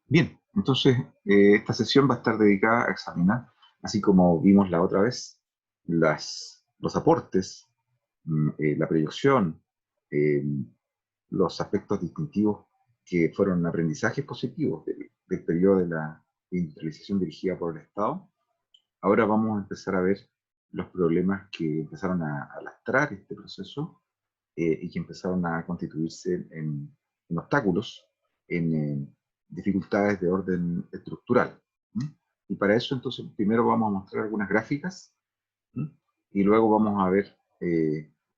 Bien, entonces esta sesión va a estar dedicada a examinar, así como vimos la otra vez, los aportes, la proyección, eh, los aspectos distintivos que fueron aprendizajes positivos del periodo de la industrialización dirigida por el Estado. Ahora vamos a empezar a ver los problemas que empezaron a lastrar este proceso y que empezaron a constituirse en obstáculos, en dificultades de orden estructural. ¿Mm? Y para eso, entonces, primero vamos a mostrar algunas gráficas. ¿Mm? Y luego vamos a ver,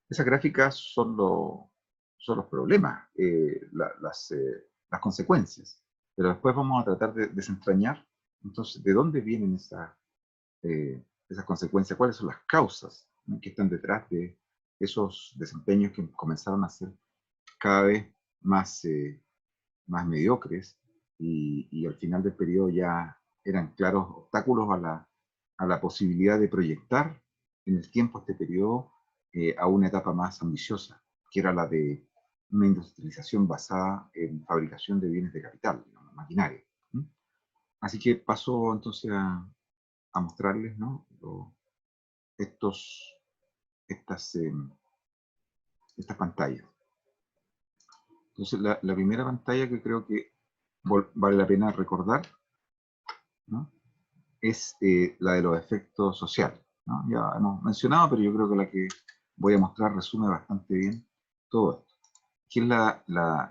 esas gráficas son los problemas, las consecuencias, pero después vamos a tratar de desentrañar, entonces, de dónde vienen esas consecuencias, cuáles son las causas, ¿no?, que están detrás de esos desempeños que comenzaron a ser cada vez más, más mediocres y al final del periodo ya eran claros obstáculos a la posibilidad de proyectar en el tiempo este periodo a una etapa más ambiciosa, que era la de una industrialización basada en fabricación de bienes de capital, digamos, maquinaria. ¿Mm? Así que paso entonces a mostrarles, ¿no?, estos, estas, estas pantallas. Entonces, la primera pantalla que creo que vale la pena recordar, ¿no?, es la de los efectos sociales, ¿no? Ya hemos mencionado, pero yo creo que la que voy a mostrar resume bastante bien todo esto, que es la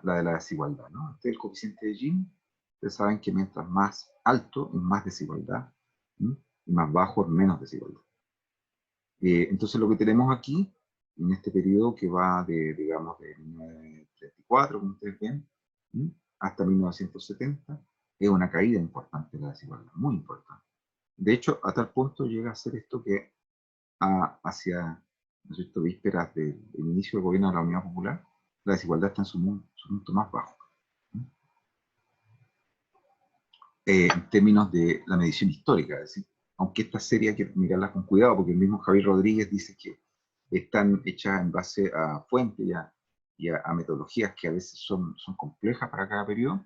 de la desigualdad, ¿no? Este es el coeficiente de Gini. Ustedes saben que mientras más alto es más desigualdad, ¿no?, y más bajo es menos desigualdad. Entonces lo que tenemos aquí, en este periodo que va de, digamos, de 1934, como ustedes ven, ¿m?, hasta 1970, es una caída importante de la desigualdad, muy importante. De hecho, a tal punto llega a ser esto que hacia, ¿no es cierto?, vísperas del inicio del gobierno de la Unidad Popular, la desigualdad está en su punto más bajo, ¿m?, en términos de la medición histórica, es decir, aunque esta serie hay que mirarla con cuidado, porque el mismo Javier Rodríguez dice que están hechas en base a fuentes y a metodologías que a veces son complejas para cada periodo.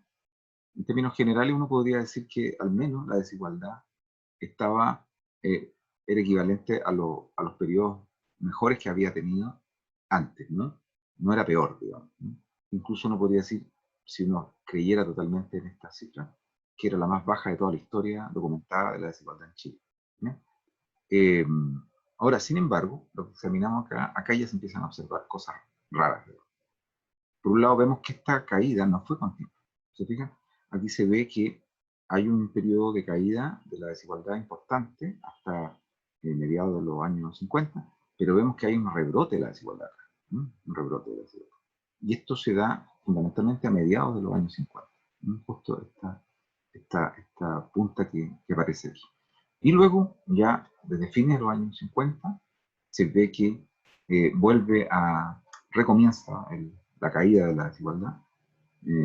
En términos generales, uno podría decir que al menos la desigualdad estaba, eh, era equivalente a los periodos mejores que había tenido antes, ¿no? No era peor, digamos, ¿no? Incluso uno podría decir, si uno creyera totalmente en esta cifra, que era la más baja de toda la historia documentada de la desigualdad en Chile, ¿no? Eh, Ahora, sin embargo, lo que examinamos acá ya se empiezan a observar cosas raras. Por un lado, vemos que esta caída no fue continua. ¿Se fijan? Aquí se ve que hay un periodo de caída de la desigualdad importante hasta mediados de los años 50, pero vemos que hay un rebrote de la desigualdad. ¿No? Un rebrote de la desigualdad. Y esto se da fundamentalmente a mediados de los años 50. ¿No? Justo esta punta que aparece aquí. Y luego, ya desde fines de los años 50, se ve que recomienza la caída de la desigualdad,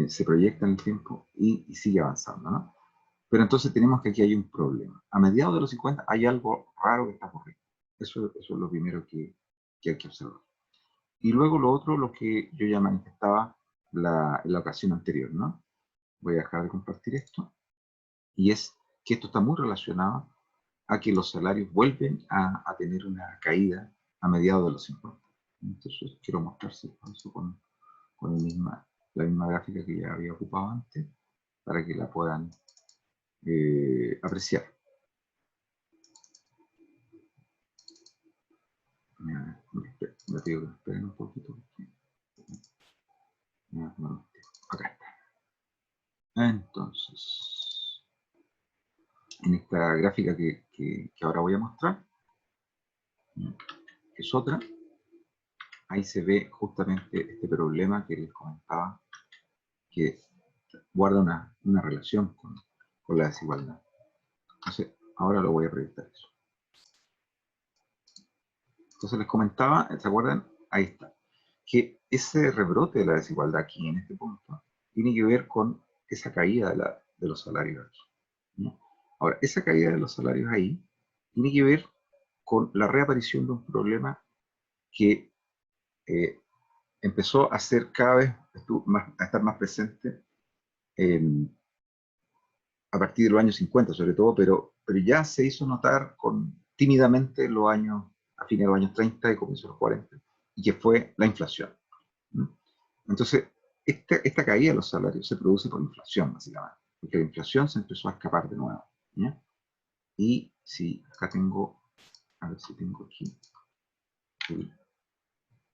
se proyecta en el tiempo y sigue avanzando, ¿no? Pero entonces tenemos que aquí hay un problema. A mediados de los 50 hay algo raro que está ocurriendo. Eso es lo primero que hay que observar. Y luego lo otro, lo que yo ya manifestaba en la ocasión anterior, ¿no? Voy a dejar de compartir esto. Y es que esto está muy relacionado a que los salarios vuelven a tener una caída a mediados de los 50. Entonces quiero mostrarse eso con la misma gráfica que ya había ocupado antes, para que la puedan apreciar. Me pido que me esperen un poquito. Acá está. Entonces, en esta gráfica que ahora voy a mostrar, que es otra, ahí se ve justamente este problema que les comentaba, que guarda una relación con la desigualdad. Entonces, ahora lo voy a proyectar eso. Entonces les comentaba, ¿se acuerdan? Ahí está. Que ese rebrote de la desigualdad aquí en este punto tiene que ver con esa caída de los salarios aquí, ¿no? Ahora, esa caída de los salarios ahí tiene que ver con la reaparición de un problema que eh, empezó a ser cada vez a estar más presente en a partir de los años 50 sobre todo, pero ya se hizo notar tímidamente los años, a fines de los años 30 y comienzos de los 40, y que fue la inflación. ¿Mm? Entonces, esta caída de los salarios se produce por inflación, básicamente, porque la inflación se empezó a escapar de nuevo. ¿Ya? Y si acá tengo, a ver si tengo aquí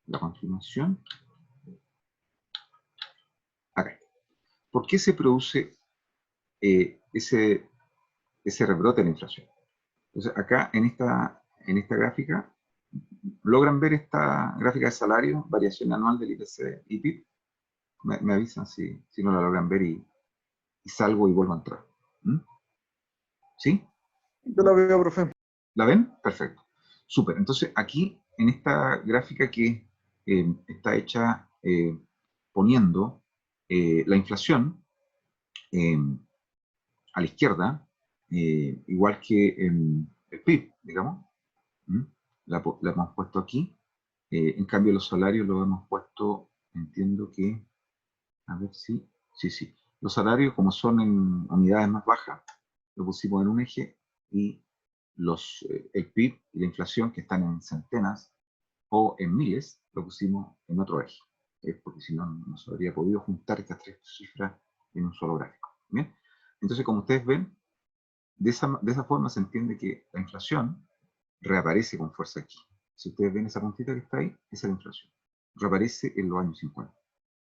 la continuación. Acá. ¿Por qué se produce ese rebrote de la inflación? Entonces, acá en esta gráfica, logran ver esta gráfica de salario, variación anual del IPC y PIB. Me avisan si no la logran ver y salgo y vuelvo a entrar. ¿Mm? ¿Sí? Yo la veo, profe. ¿La ven? Perfecto. Súper. Entonces, aquí, en esta gráfica que está hecha poniendo la inflación eh, a la izquierda, igual que el PIB, digamos, ¿Mm? La hemos puesto aquí. En cambio, los salarios los hemos puesto, entiendo que, a ver si, sí. Los salarios, como son en unidades más bajas, lo pusimos en un eje y el PIB y la inflación, que están en centenas o en miles, lo pusimos en otro eje. Porque si no, no se habría podido juntar estas tres cifras en un solo gráfico. ¿Bien? Entonces, como ustedes ven, de esa forma se entiende que la inflación reaparece con fuerza aquí. Si ustedes ven esa puntita que está ahí, esa es la inflación. Reaparece en los años 50.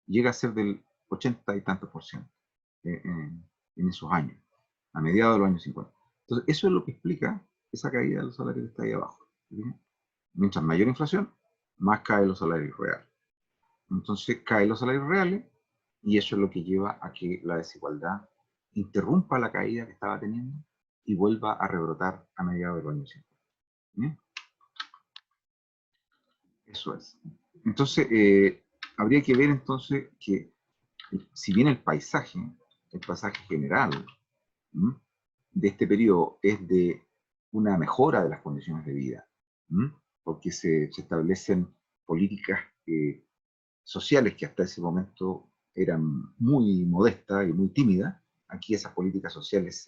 Llega a ser del 80 y tantos por ciento en esos años, a mediados de los años 50. Entonces, eso es lo que explica esa caída de los salarios que está ahí abajo. ¿Bien? Mientras mayor inflación, más caen los salarios reales. Entonces, caen los salarios reales y eso es lo que lleva a que la desigualdad interrumpa la caída que estaba teniendo y vuelva a rebrotar a mediados de los años 50. ¿Bien? Eso es. Entonces, habría que ver entonces que, si bien el paisaje general, ¿m?, de este periodo es de una mejora de las condiciones de vida, ¿m?, porque se establecen políticas sociales que hasta ese momento eran muy modestas y muy tímidas. Aquí esas políticas sociales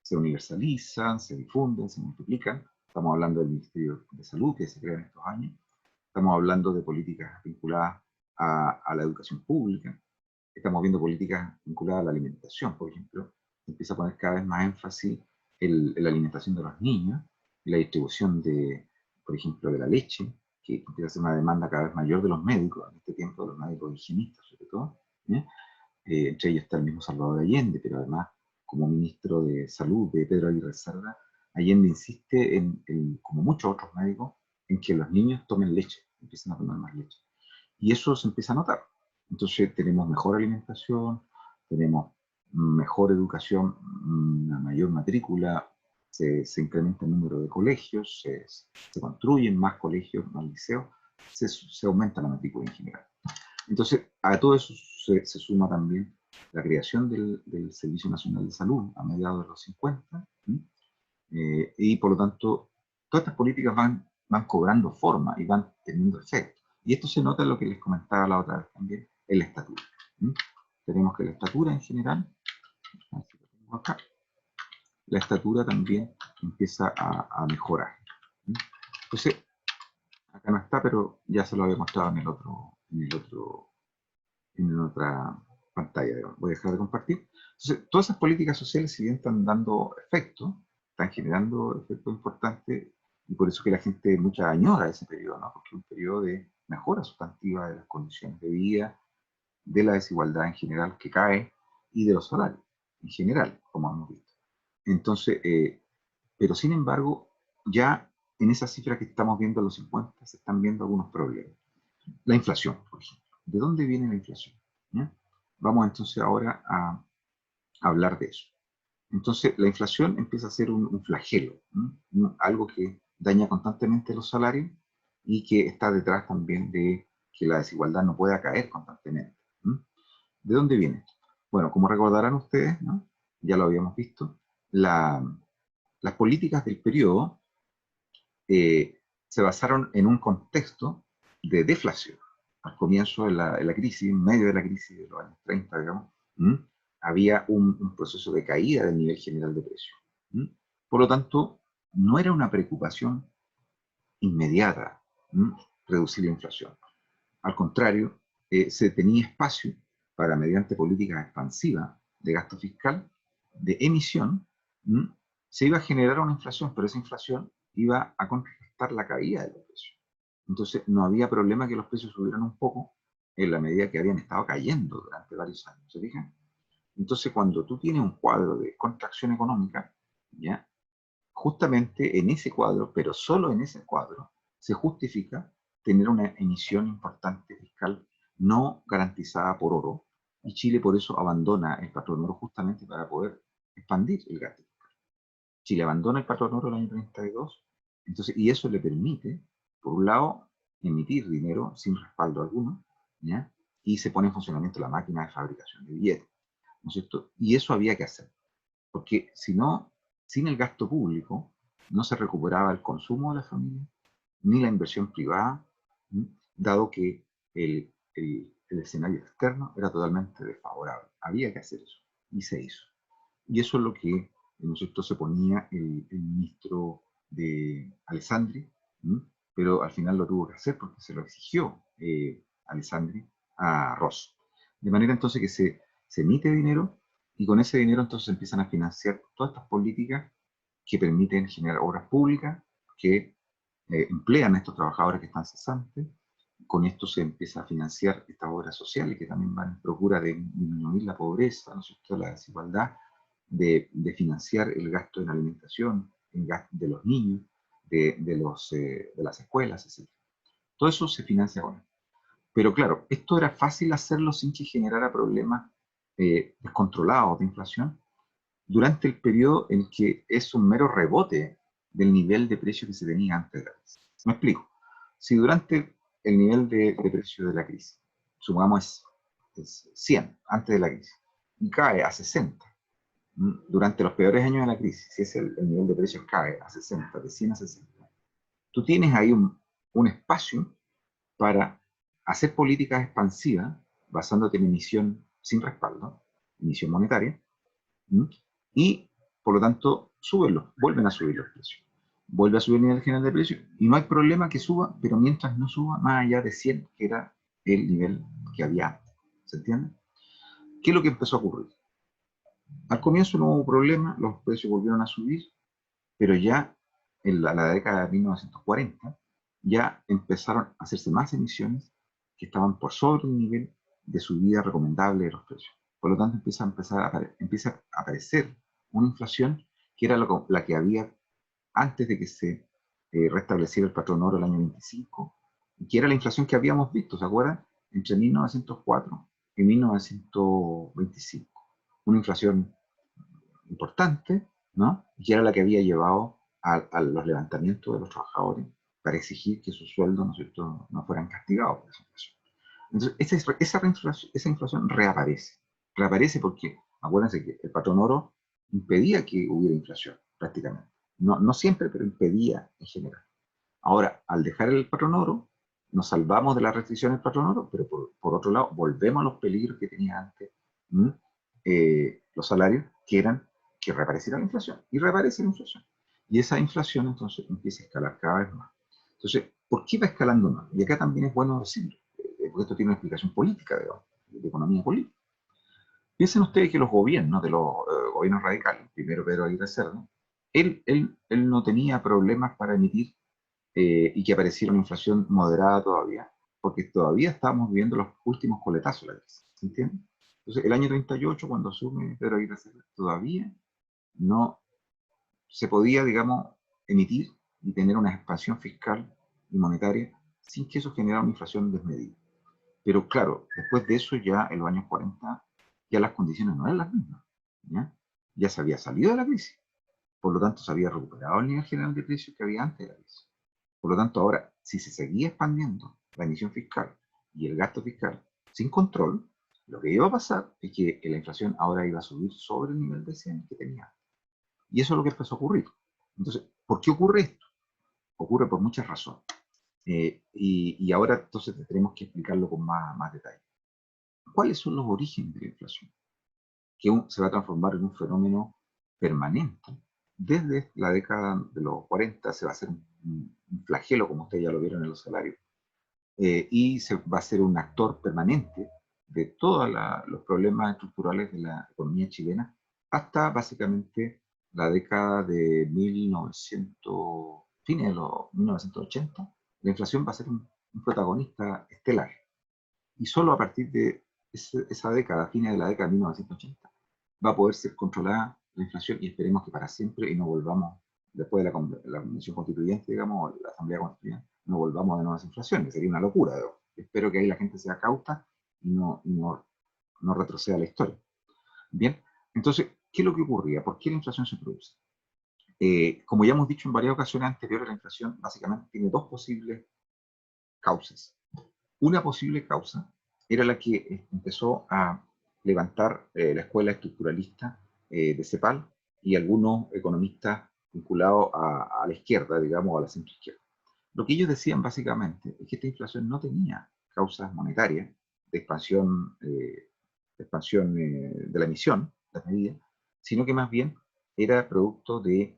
se universalizan, se difunden, se multiplican. Estamos hablando del Ministerio de Salud que se crea en estos años. Estamos hablando de políticas vinculadas a la educación pública. Estamos viendo políticas vinculadas a la alimentación, por ejemplo. Se empieza a poner cada vez más énfasis en la alimentación de los niños y la distribución por ejemplo, de la leche, que empieza a ser una demanda cada vez mayor de los médicos, en este tiempo de los médicos higienistas, sobre todo. Entre ellos está el mismo Salvador Allende, pero además, como ministro de Salud de Pedro Aguirre Cerda, Allende insiste, como muchos otros médicos, en que los niños tomen leche, empiecen a tomar más leche. Y eso se empieza a notar. Entonces tenemos mejor alimentación, tenemos mejor educación, una mayor matrícula, se incrementa el número de colegios, se construyen más colegios, más liceos, se aumenta la matrícula en general. Entonces, a todo eso se suma también la creación del Servicio Nacional de Salud a mediados de los 50, y por lo tanto, todas estas políticas van cobrando forma y van teniendo efecto. Y esto se nota en lo que les comentaba la otra vez también, en la estatura. Tenemos que la estatura en general, acá, la estatura también empieza a mejorar. Entonces, acá no está, pero ya se lo había mostrado en otra pantalla. Digamos. Voy a dejar de compartir. Entonces, todas esas políticas sociales, si bien están dando efecto, están generando efectos importantes, y por eso que la gente mucha añora ese periodo, ¿no? Porque es un periodo de mejora sustantiva de las condiciones de vida, de la desigualdad en general que cae, y de los salarios en general, como hemos visto. Entonces, pero sin embargo, ya en esas cifras que estamos viendo en los 50 se están viendo algunos problemas. La inflación, por ejemplo. ¿De dónde viene la inflación? ¿Ya? Vamos entonces ahora a hablar de eso. Entonces, la inflación empieza a ser un flagelo, algo que daña constantemente los salarios y que está detrás también de que la desigualdad no pueda caer constantemente. ¿De dónde viene? Bueno, como recordarán ustedes, ¿no?, ya lo habíamos visto, las políticas del periodo se basaron en un contexto de deflación al comienzo de la crisis, en medio de la crisis de los años 30, digamos, había un proceso de caída del nivel general de precios. ¿Mm? Por lo tanto, no era una preocupación inmediata reducir la inflación. Al contrario, se tenía espacio para, mediante políticas expansivas de gasto fiscal, de emisión, se iba a generar una inflación, pero esa inflación iba a contrarrestar la caída de los precios. Entonces, no había problema que los precios subieran un poco en la medida que habían estado cayendo durante varios años. ¿Se fijan? Entonces, cuando tú tienes un cuadro de contracción económica, ¿ya? Justamente en ese cuadro, pero solo en ese cuadro, se justifica tener una emisión importante fiscal no garantizada por oro, y Chile por eso abandona el patrón oro justamente para poder expandir el gasto. Chile abandona el patrón oro el año 32, entonces, y eso le permite, por un lado, emitir dinero sin respaldo alguno, ¿ya? Y se pone en funcionamiento la máquina de fabricación de billetes, ¿no es cierto? Y eso había que hacer, porque si no, sin el gasto público, no se recuperaba el consumo de la familia, ni la inversión privada, dado que el escenario externo era totalmente desfavorable. Había que hacer eso, y se hizo. Y eso es lo que, ¿no es cierto?, se ponía el ministro de Alessandri, pero al final lo tuvo que hacer porque se lo exigió Alessandri a Ross. De manera entonces que se emite dinero, y con ese dinero entonces se empiezan a financiar todas estas políticas que permiten generar obras públicas, que emplean a estos trabajadores que están cesantes. Con esto se empieza a financiar estas obras sociales que también van en procura de disminuir la pobreza, ¿no es cierto?, la desigualdad, de financiar el gasto en alimentación, el gasto de los niños, de las escuelas, etc. Todo eso se financia con él. Pero claro, esto era fácil hacerlo sin que generara problemas descontrolados de inflación durante el periodo en que es un mero rebote del nivel de precio que se tenía antes de la crisis. Me explico. Si durante el nivel de precio de la crisis, sumamos es 100 antes de la crisis, y cae a 60, durante los peores años de la crisis, si es el nivel de precios cae a 60, de 100 a 60, tú tienes ahí un espacio para hacer políticas expansivas basándote en emisión sin respaldo, emisión monetaria, y por lo tanto vuelven a subir los precios. Vuelve a subir el nivel general de precios y no hay problema que suba, pero mientras no suba más allá de 100, que era el nivel que había antes. ¿Se entiende? ¿Qué es lo que empezó a ocurrir? Al comienzo no hubo problema, los precios volvieron a subir, pero ya en la década de 1940 ya empezaron a hacerse más emisiones que estaban por sobre un nivel de subida recomendable de los precios. Por lo tanto, empieza a aparecer una inflación que era la que había antes de que se restableciera el patrón oro el año 25, y que era la inflación que habíamos visto, ¿se acuerdan? Entre 1904 y 1925. Una inflación importante, ¿no? Y era la que había llevado a los levantamientos de los trabajadores para exigir que sus sueldos, ¿no es cierto?, no fueran castigados por esa inflación. Entonces, esa inflación reaparece. Reaparece porque, acuérdense que el patrón oro impedía que hubiera inflación, prácticamente. No siempre, pero impedía en general. Ahora, al dejar el patrón oro, nos salvamos de las restricciones del patrón oro, pero por otro lado, volvemos a los peligros que tenía antes los salarios, que eran que reapareciera la inflación. Y reaparece la inflación. Y esa inflación entonces empieza a escalar cada vez más. Entonces, ¿por qué va escalando más? Y acá también es bueno decirlo, porque esto tiene una explicación política, de economía política. Piensen ustedes que los gobiernos, de los gobiernos radicales, primero Pedro Aguirre Cerda, él no tenía problemas para emitir y que apareciera una inflación moderada todavía, porque todavía estábamos viviendo los últimos coletazos de la crisis, ¿se entiende? Entonces, el año 38, cuando asume Pedro Aguirre Cerda, todavía no se podía, digamos, emitir y tener una expansión fiscal y monetaria sin que eso generara una inflación desmedida. Pero claro, después de eso ya en los años 40 ya las condiciones no eran las mismas. Ya se había salido de la crisis. Por lo tanto, se había recuperado el nivel general de precios que había antes de la crisis. Por lo tanto, ahora, si se seguía expandiendo la emisión fiscal y el gasto fiscal sin control, lo que iba a pasar es que la inflación ahora iba a subir sobre el nivel de 100 que tenía. Y eso es lo que empezó a ocurrir. Entonces, ¿por qué ocurre esto? Ocurre por muchas razones. Y ahora entonces tenemos que explicarlo con más detalle. ¿Cuáles son los orígenes de la inflación? se va a transformar en un fenómeno permanente. Desde la década de los 40 se va a hacer un flagelo, como ustedes ya lo vieron en los salarios, y se va a ser un actor permanente de todos los problemas estructurales de la economía chilena hasta básicamente la década de 1900, fines de los 1980. La inflación va a ser un protagonista estelar. Y solo a partir de esa década, fines de la década de 1980, va a poder ser controlada la inflación, y esperemos que para siempre, y no volvamos, después de la Convención Constituyente, digamos, la Asamblea Constituyente, no volvamos de nuevas inflaciones. Sería una locura. Espero que ahí la gente sea cauta y no retroceda la historia. Bien, entonces, ¿qué es lo que ocurría? ¿Por qué la inflación se produce? Como ya hemos dicho en varias ocasiones anteriores, la inflación básicamente tiene dos posibles causas. Una posible causa era la que empezó a levantar la escuela estructuralista de CEPAL y algunos economistas vinculados a la izquierda, digamos, a la centroizquierda. Lo que ellos decían básicamente es que esta inflación no tenía causas monetarias de expansión, de la emisión, las medidas, sino que más bien era producto de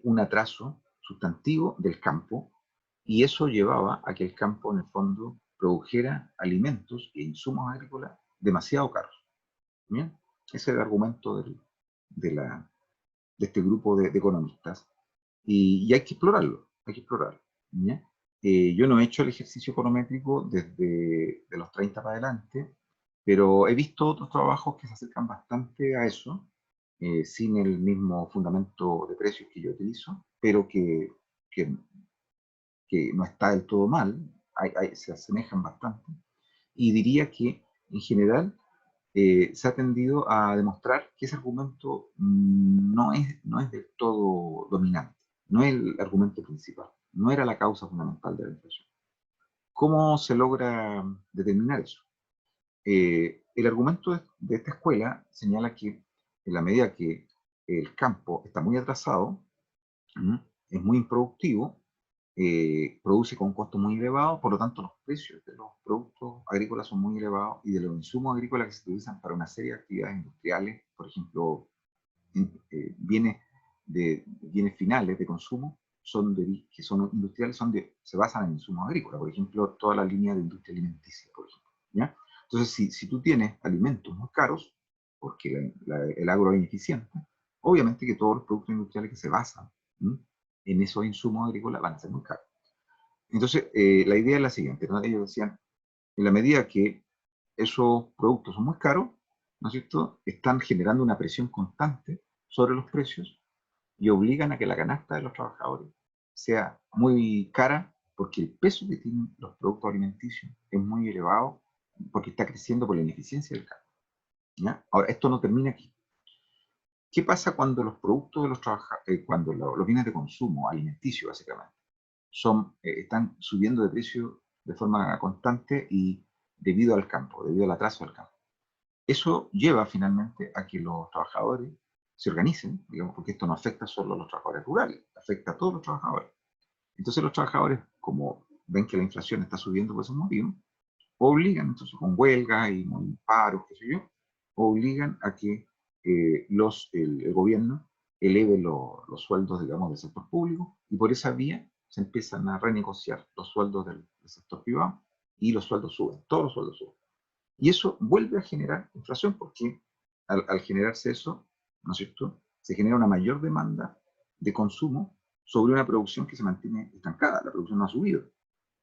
un atraso sustantivo del campo, y eso llevaba a que el campo en el fondo produjera alimentos e insumos agrícolas demasiado caros. ¿Bien? Ese es el argumento de este grupo de economistas, y hay que explorarlo, hay que explorarlo. ¿Ya? Yo no he hecho el ejercicio econométrico desde de los 30 para adelante, pero he visto otros trabajos que se acercan bastante a eso, sin el mismo fundamento de precios que yo utilizo, pero que, que no está del todo mal, se asemejan bastante. Y diría que, en general, se ha tendido a demostrar que ese argumento no es del todo dominante, no es el argumento principal, no era la causa fundamental de la inflación. ¿Cómo se logra determinar eso? El argumento de esta escuela señala que en la medida que el campo está muy atrasado, es muy improductivo, produce con un costo muy elevado, por lo tanto los precios de los productos agrícolas son muy elevados, y de los insumos agrícolas que se utilizan para una serie de actividades industriales, por ejemplo, bienes finales de consumo, que son industriales, se basan en insumos agrícolas, por ejemplo, toda la línea de industria alimenticia, por ejemplo. ¿Ya? Entonces, si tú tienes alimentos muy caros, porque el agro es ineficiente, obviamente que todos los productos industriales que se basan en esos insumos agrícolas van a ser muy caros. Entonces, la idea es la siguiente, ¿no? Ellos decían, en la medida que esos productos son muy caros, ¿no es cierto?, están generando una presión constante sobre los precios y obligan a que la canasta de los trabajadores sea muy cara, porque el peso que tienen los productos alimenticios es muy elevado, porque está creciendo por la ineficiencia del campo. ¿Ya? Ahora, esto no termina aquí. ¿Qué pasa cuando los productos de los trabajadores, cuando los bienes de consumo alimenticios básicamente, están subiendo de precio de forma constante y debido al campo, debido al atraso del campo? Eso lleva finalmente a que los trabajadores se organicen, digamos, porque esto no afecta solo a los trabajadores rurales, afecta a todos los trabajadores. Entonces los trabajadores, como ven que la inflación está subiendo por esos motivos, obligan, entonces con huelgas y paros, qué sé yo, obligan a que el gobierno eleve los sueldos, digamos, del sector público, y por esa vía se empiezan a renegociar los sueldos del sector privado, y los sueldos suben, todos los sueldos suben. Y eso vuelve a generar inflación, porque al generarse eso, ¿no es cierto?, se genera una mayor demanda de consumo sobre una producción que se mantiene estancada. La producción no ha subido.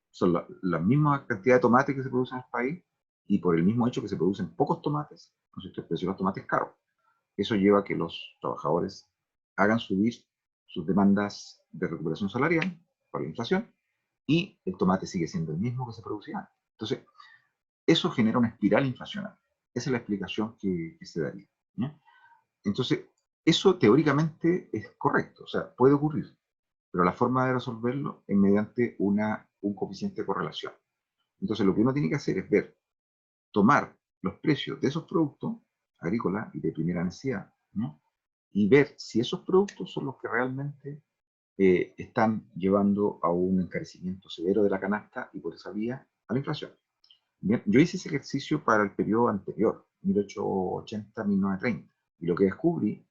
Son la misma cantidad de tomates que se producen en el país, y por el mismo hecho que se producen pocos tomates, ¿no es cierto?, el precio de los tomates es caro. Eso lleva a que los trabajadores hagan subir sus demandas de recuperación salarial por la inflación, y el tomate sigue siendo el mismo que se producía antes. Entonces, eso genera una espiral inflacionaria. Esa es la explicación que se daría. ¿Ya? Entonces, eso teóricamente es correcto, o sea, puede ocurrir, pero la forma de resolverlo es mediante un coeficiente de correlación. Entonces, lo que uno tiene que hacer es tomar los precios de esos productos agrícolas y de primera necesidad, ¿no?, y ver si esos productos son los que realmente están llevando a un encarecimiento severo de la canasta, y por esa vía a la inflación. Bien, yo hice ese ejercicio para el periodo anterior, 1880-1930. Y lo que descubrí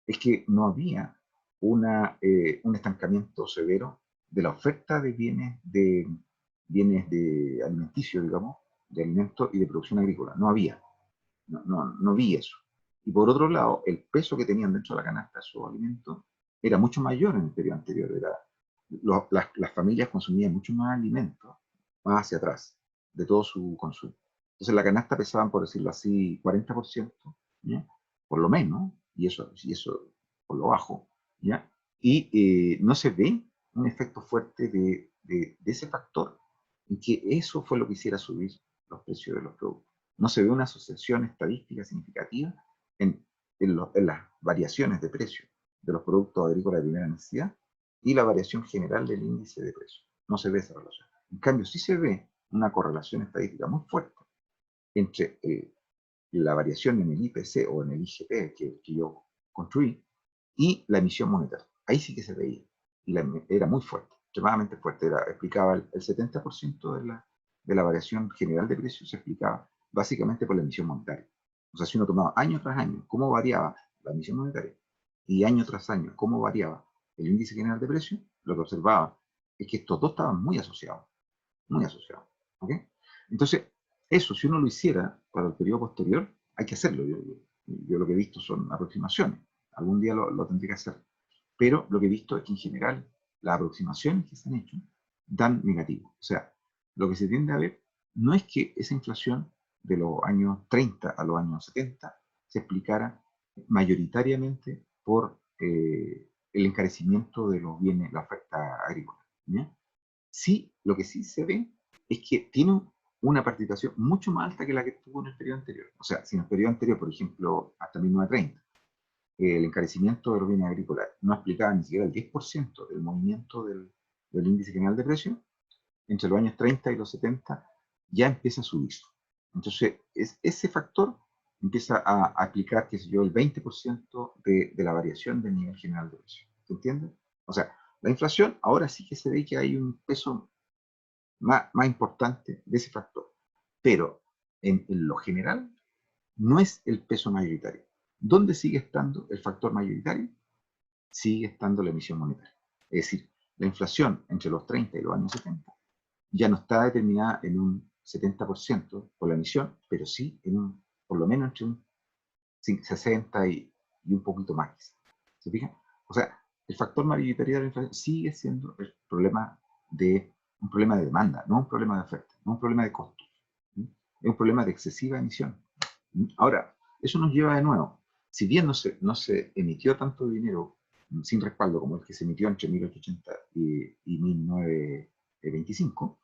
es que no había un estancamiento severo de la oferta de bienes de alimenticios, digamos, de alimentos y de producción agrícola. No había, no vi eso. Y por otro lado, el peso que tenían dentro de la canasta esos alimentos era mucho mayor en el periodo anterior. Las familias consumían mucho más alimentos más hacia atrás de todo su consumo. Entonces la canasta pesaban, por decirlo así, 40%, ¿ya? Por lo menos, y eso por lo bajo, ¿ya? Y no se ve un efecto fuerte de ese factor en que eso fue lo que hiciera subir los precios de los productos. No se ve una asociación estadística significativa en, en las variaciones de precio de los productos agrícolas de primera necesidad y la variación general del índice de precios. No se ve esa relación. En cambio, sí se ve una correlación estadística muy fuerte entre la variación en el IPC o en el IGP que yo construí y la emisión monetaria. Ahí sí que se veía. Y era muy fuerte, extremadamente fuerte. Explicaba el 70% de la variación general de precios se explicaba básicamente por la emisión monetaria. O sea, si uno tomaba año tras año cómo variaba la emisión monetaria y año tras año cómo variaba el índice general de precios, lo que observaba es que estos dos estaban muy asociados, muy asociados. ¿Ok? Entonces, eso, si uno lo hiciera para el periodo posterior, hay que hacerlo. Yo lo que he visto son aproximaciones. Algún día lo tendré que hacer. Pero lo que he visto es que en general las aproximaciones que se han hecho dan negativo. O sea, lo que se tiende a ver no es que esa inflación de los años 30 a los años 70 se explicara mayoritariamente por el encarecimiento de los bienes, la oferta agrícola. ¿Ya? Sí, lo que sí se ve es que tiene una participación mucho más alta que la que tuvo en el periodo anterior. O sea, si en el periodo anterior, por ejemplo, hasta 1930, el encarecimiento de los bienes agrícolas no explicaba ni siquiera el 10% del movimiento del índice general de precios, entre los años 30 y los 70 ya empieza a subir. Entonces, ese factor empieza a explicar, qué sé yo, el 20% de la variación del nivel general de precios. ¿Se entiende? O sea, la inflación ahora sí que se ve que hay un peso más importante de ese factor. Pero en lo general no es el peso mayoritario. ¿Dónde sigue estando el factor mayoritario? Sigue estando la emisión monetaria. Es decir, la inflación entre los 30 y los años 70 ya no está determinada en un 70% por la emisión, pero sí en por lo menos entre un 60 y un poquito más. ¿Se fijan? O sea, el factor mayoritario de la inflación sigue siendo un problema de demanda, no un problema de oferta, no un problema de costos. Es un problema de excesiva emisión. Ahora, eso nos lleva de nuevo, si bien no se emitió tanto dinero sin respaldo como el que se emitió entre 1880 y 1925,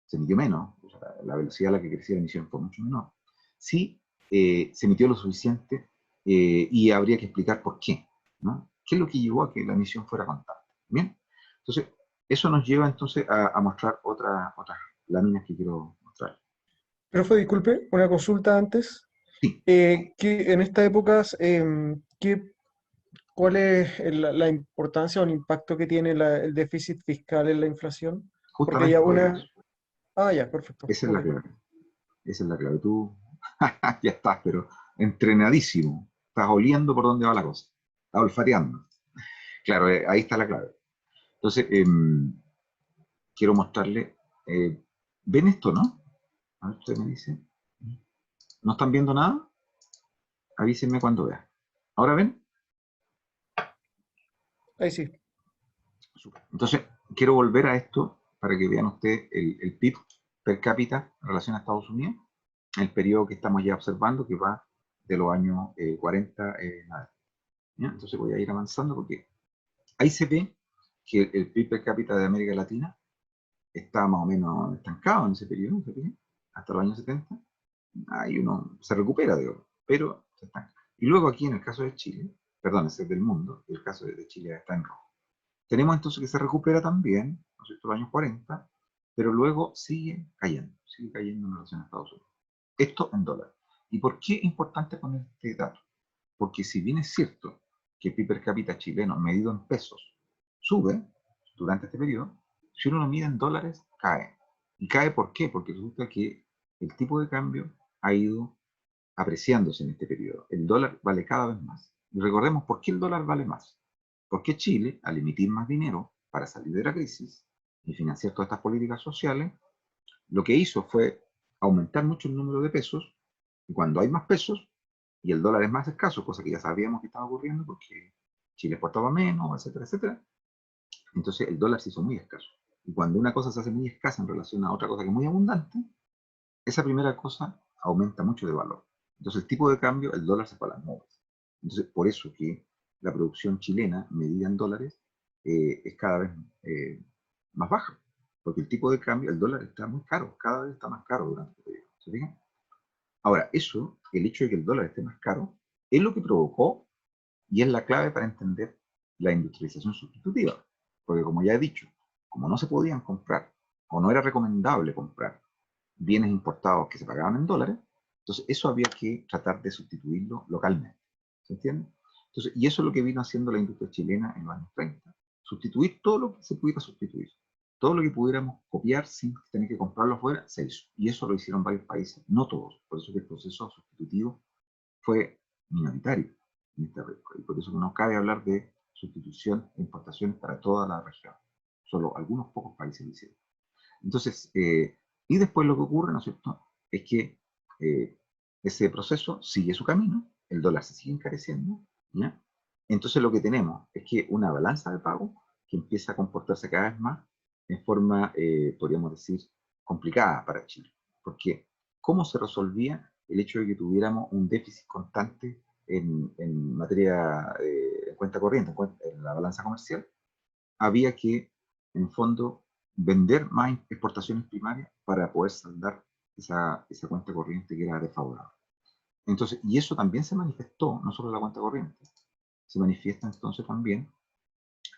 se emitió menos, o sea, la velocidad a la que crecía la emisión fue mucho menor. Sí, se emitió lo suficiente y habría que explicar por qué, ¿no? ¿Qué es lo que llevó a que la emisión fuera constante? Bien, entonces, eso nos lleva entonces a mostrar otras láminas que quiero mostrar. Profe, disculpe, una consulta antes. Sí, Que en estas épocas, ¿cuál es la importancia o el impacto que tiene el déficit fiscal en la inflación? Porque ya justamente por eso. una... Ah, ya, perfecto. Esa es Ok. la clave. Esa es la clave. Tú ya estás, pero entrenadísimo. Estás oliendo por dónde va la cosa. Estás olfateando. Claro, ahí está la clave. Entonces, quiero mostrarle. ¿Ven esto, no? A ver, usted me dice. ¿No están viendo nada? Avísenme cuando vean. ¿Ahora ven? Ahí sí. Súper. Entonces, quiero volver a esto para que vean ustedes el PIB per cápita en relación a Estados Unidos, el periodo que estamos ya observando, que va de los años 40 en adelante. ¿Ya? Entonces voy a ir avanzando porque ahí se ve que el PIB per cápita de América Latina está más o menos estancado en ese periodo, ¿se fijan? Hasta los años 70. Ahí uno se recupera, digo, pero se estanca. Y luego aquí en el caso de Chile, perdón, ese es del mundo, y el caso de Chile está en rojo. Tenemos entonces que se recupera también, ¿no es cierto?, los años 40, pero luego sigue cayendo en relación a Estados Unidos. Esto en dólares. ¿Y por qué es importante poner este dato? Porque si bien es cierto que el PIB per cápita chileno medido en pesos sube durante este periodo, si uno lo mide en dólares, cae. ¿Y cae por qué? Porque resulta que el tipo de cambio ha ido apreciándose en este periodo. El dólar vale cada vez más. Y recordemos por qué el dólar vale más. Porque Chile, al emitir más dinero para salir de la crisis y financiar todas estas políticas sociales, lo que hizo fue aumentar mucho el número de pesos, y cuando hay más pesos y el dólar es más escaso, cosa que ya sabíamos que estaba ocurriendo porque Chile exportaba menos, etcétera, etcétera, entonces el dólar se hizo muy escaso. Y cuando una cosa se hace muy escasa en relación a otra cosa que es muy abundante, esa primera cosa aumenta mucho de valor. Entonces el tipo de cambio, el dólar se fue a las nubes. Entonces por eso que la producción chilena, medida en dólares, es cada vez más baja. Porque el tipo de cambio, el dólar está muy caro, cada vez está más caro durante este periodo. ¿Se fijan? Ahora, eso, el hecho de que el dólar esté más caro, es lo que provocó y es la clave para entender la industrialización sustitutiva. Porque como ya he dicho, como no se podían comprar o no era recomendable comprar bienes importados que se pagaban en dólares, entonces eso había que tratar de sustituirlo localmente. ¿Se entiende? Entonces, y eso es lo que vino haciendo la industria chilena en los años 30. Sustituir todo lo que se pudiera sustituir. Todo lo que pudiéramos copiar sin tener que comprarlo afuera, se hizo. Y eso lo hicieron varios países, no todos. Por eso que el proceso sustitutivo fue minoritario en esta época. Y por eso no cabe hablar de sustitución e importaciones para toda la región. Solo algunos pocos países lo hicieron. Entonces, y después lo que ocurre, ¿no es cierto?, es que ese proceso sigue su camino, el dólar se sigue encareciendo, ¿ya? Entonces lo que tenemos es que una balanza de pago que empieza a comportarse cada vez más en forma, podríamos decir, complicada para Chile. Porque, ¿cómo se resolvía el hecho de que tuviéramos un déficit constante en materia de cuenta corriente, en la balanza comercial? Había que, en el fondo, vender más exportaciones primarias para poder saldar esa cuenta corriente que era desfavorable. Entonces, y eso también se manifestó, no solo en la cuenta corriente, se manifiesta entonces también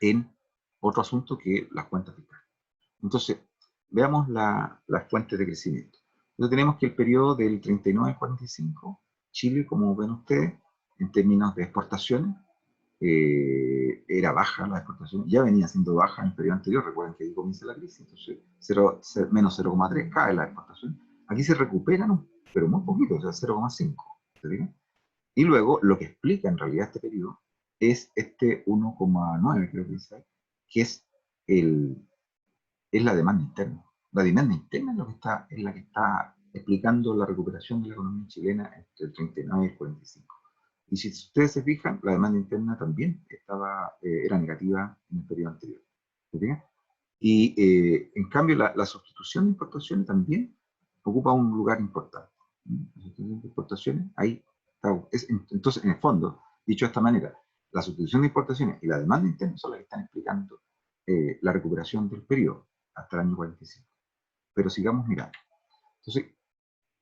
en otro asunto que las cuentas fiscales. Entonces, veamos las fuentes de crecimiento. Entonces tenemos que el periodo del 39 al 45, Chile, como ven ustedes, en términos de exportaciones, era baja la exportación, ya venía siendo baja en el periodo anterior, recuerden que ahí comienza la crisis, entonces menos 0,3 cae la exportación. Aquí se recuperan, pero muy poquito, o sea, 0,5. Y luego lo que explica en realidad este periodo es este 1,9, creo que dice, que es la demanda interna. La demanda interna es la que está explicando la recuperación de la economía chilena entre el 39 y el 45. Y si ustedes se fijan, la demanda interna también era negativa en el periodo anterior. ¿Se fijan? Y en cambio, la sustitución de importaciones también ocupa un lugar importante. La sustitución de importaciones, ahí está. Entonces, en el fondo, dicho de esta manera, la sustitución de importaciones y la demanda interna son las que están explicando la recuperación del periodo hasta el año 45. Pero sigamos mirando. Entonces,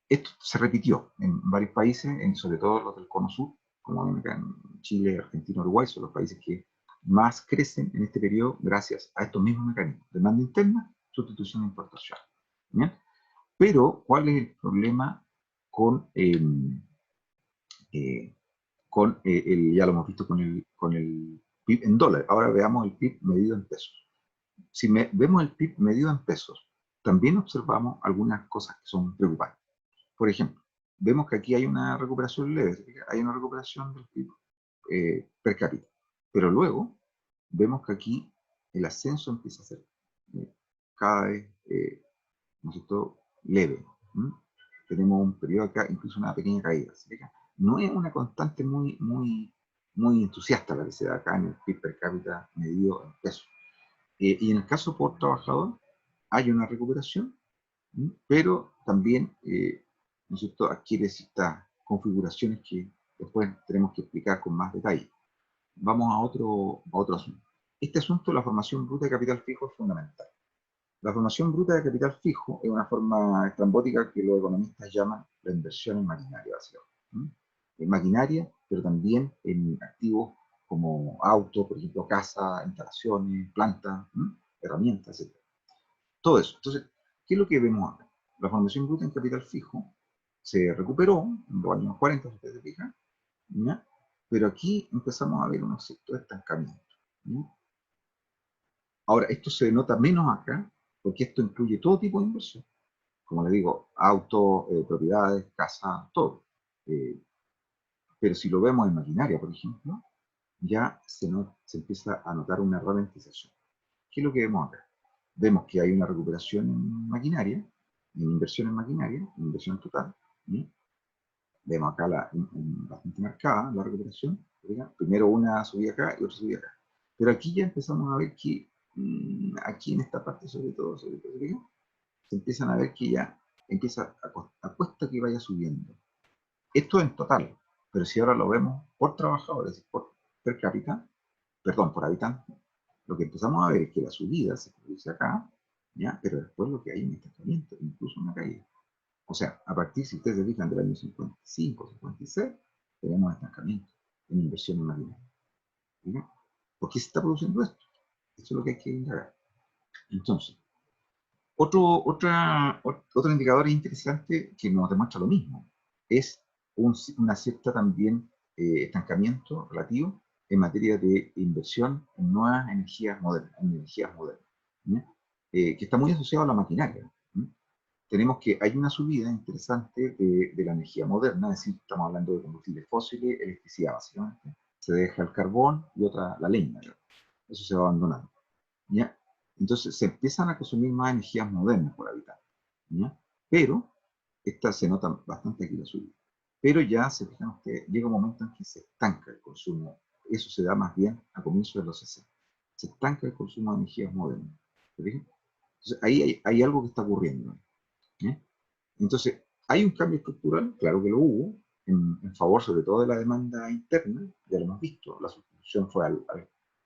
esto se repitió en varios países, sobre todo los del Cono Sur, como ven acá en Chile, Argentina, Uruguay, son los países que más crecen en este periodo gracias a estos mismos mecanismos. Demanda interna, sustitución de importación. ¿Bien? Pero, ¿cuál es el problema con, ya lo hemos visto con el PIB en dólares? Ahora veamos el PIB medido en pesos. Si vemos el PIB medido en pesos, también observamos algunas cosas que son preocupantes. Por ejemplo, vemos que aquí hay una recuperación leve, hay una recuperación del PIB per cápita, pero luego vemos que aquí el ascenso empieza a ser cada vez, ¿no es cierto?, leve. ¿Mm? Tenemos un periodo acá, incluso una pequeña caída. No es una constante muy entusiasta la que se da acá en el PIB per cápita medido en pesos. Y en el caso por trabajador, hay una recuperación, pero también, ¿no es cierto?, adquiere ciertas configuraciones que después tenemos que explicar con más detalle. Vamos a otro asunto. Este asunto, la formación bruta de capital fijo, es fundamental. La formación bruta de capital fijo es una forma estrambótica que los economistas llaman la inversión en maquinaria, básicamente. En maquinaria, pero también en activos como auto, por ejemplo, casa, instalaciones, plantas, herramientas, etc. Todo eso. Entonces, ¿qué es lo que vemos acá? La formación bruta en capital fijo se recuperó en los años 40, si ustedes se fijan, ¿ya? Pero aquí empezamos a ver un cierto estancamiento. ¿Ya? Ahora, esto se nota menos acá, porque esto incluye todo tipo de inversión. Como les digo, autos, propiedades, casa, todo. Eh, pero si lo vemos en maquinaria, por ejemplo, ya se empieza a notar una ralentización. ¿Qué es lo que vemos acá? Vemos que hay una recuperación en maquinaria, en inversión en maquinaria, en inversión total. ¿Sí? Vemos acá bastante marcada la recuperación. ¿Verdad? Primero una subida acá y otra subida acá. Pero aquí ya empezamos a ver que aquí en esta parte sobre todo, ¿verdad? Se empiezan a ver que ya empieza a cuesta que vaya subiendo. Esto en total, pero si ahora lo vemos por trabajador, es decir, por per cápita, perdón, por habitante, lo que empezamos a ver es que la subida se produce acá, ¿ya? Pero después lo que hay es un estancamiento, incluso una caída. O sea, a partir, si ustedes se fijan, del año 55, 56, tenemos estancamiento en inversión en maquinaria. ¿Ya? ¿Por qué se está produciendo esto? Eso es lo que hay que indagar. Entonces, otro indicador interesante que nos demuestra lo mismo es una cierta también estancamiento relativo en materia de inversión en nuevas energías modernas, que está muy asociado a la maquinaria. ¿Sí? Tenemos que hay una subida interesante de la energía moderna, es decir, estamos hablando de combustibles fósiles, electricidad básicamente, se deja el carbón y otra la leña, eso se va abandonando. ¿Ya? Entonces se empiezan a consumir más energías modernas por habitante, ¿ya? Pero, esta se nota bastante aquí la subida. Pero ya se fijan ustedes, llega un momento en que se estanca el consumo. Eso se da más bien a comienzos de los 60. Se estanca el consumo de energías modernas. ¿Se fijan? Entonces ahí hay algo que está ocurriendo. ¿Ya? Entonces, ¿hay un cambio estructural? Claro que lo hubo, en favor sobre todo de la demanda interna, ya lo hemos visto, la sustitución fue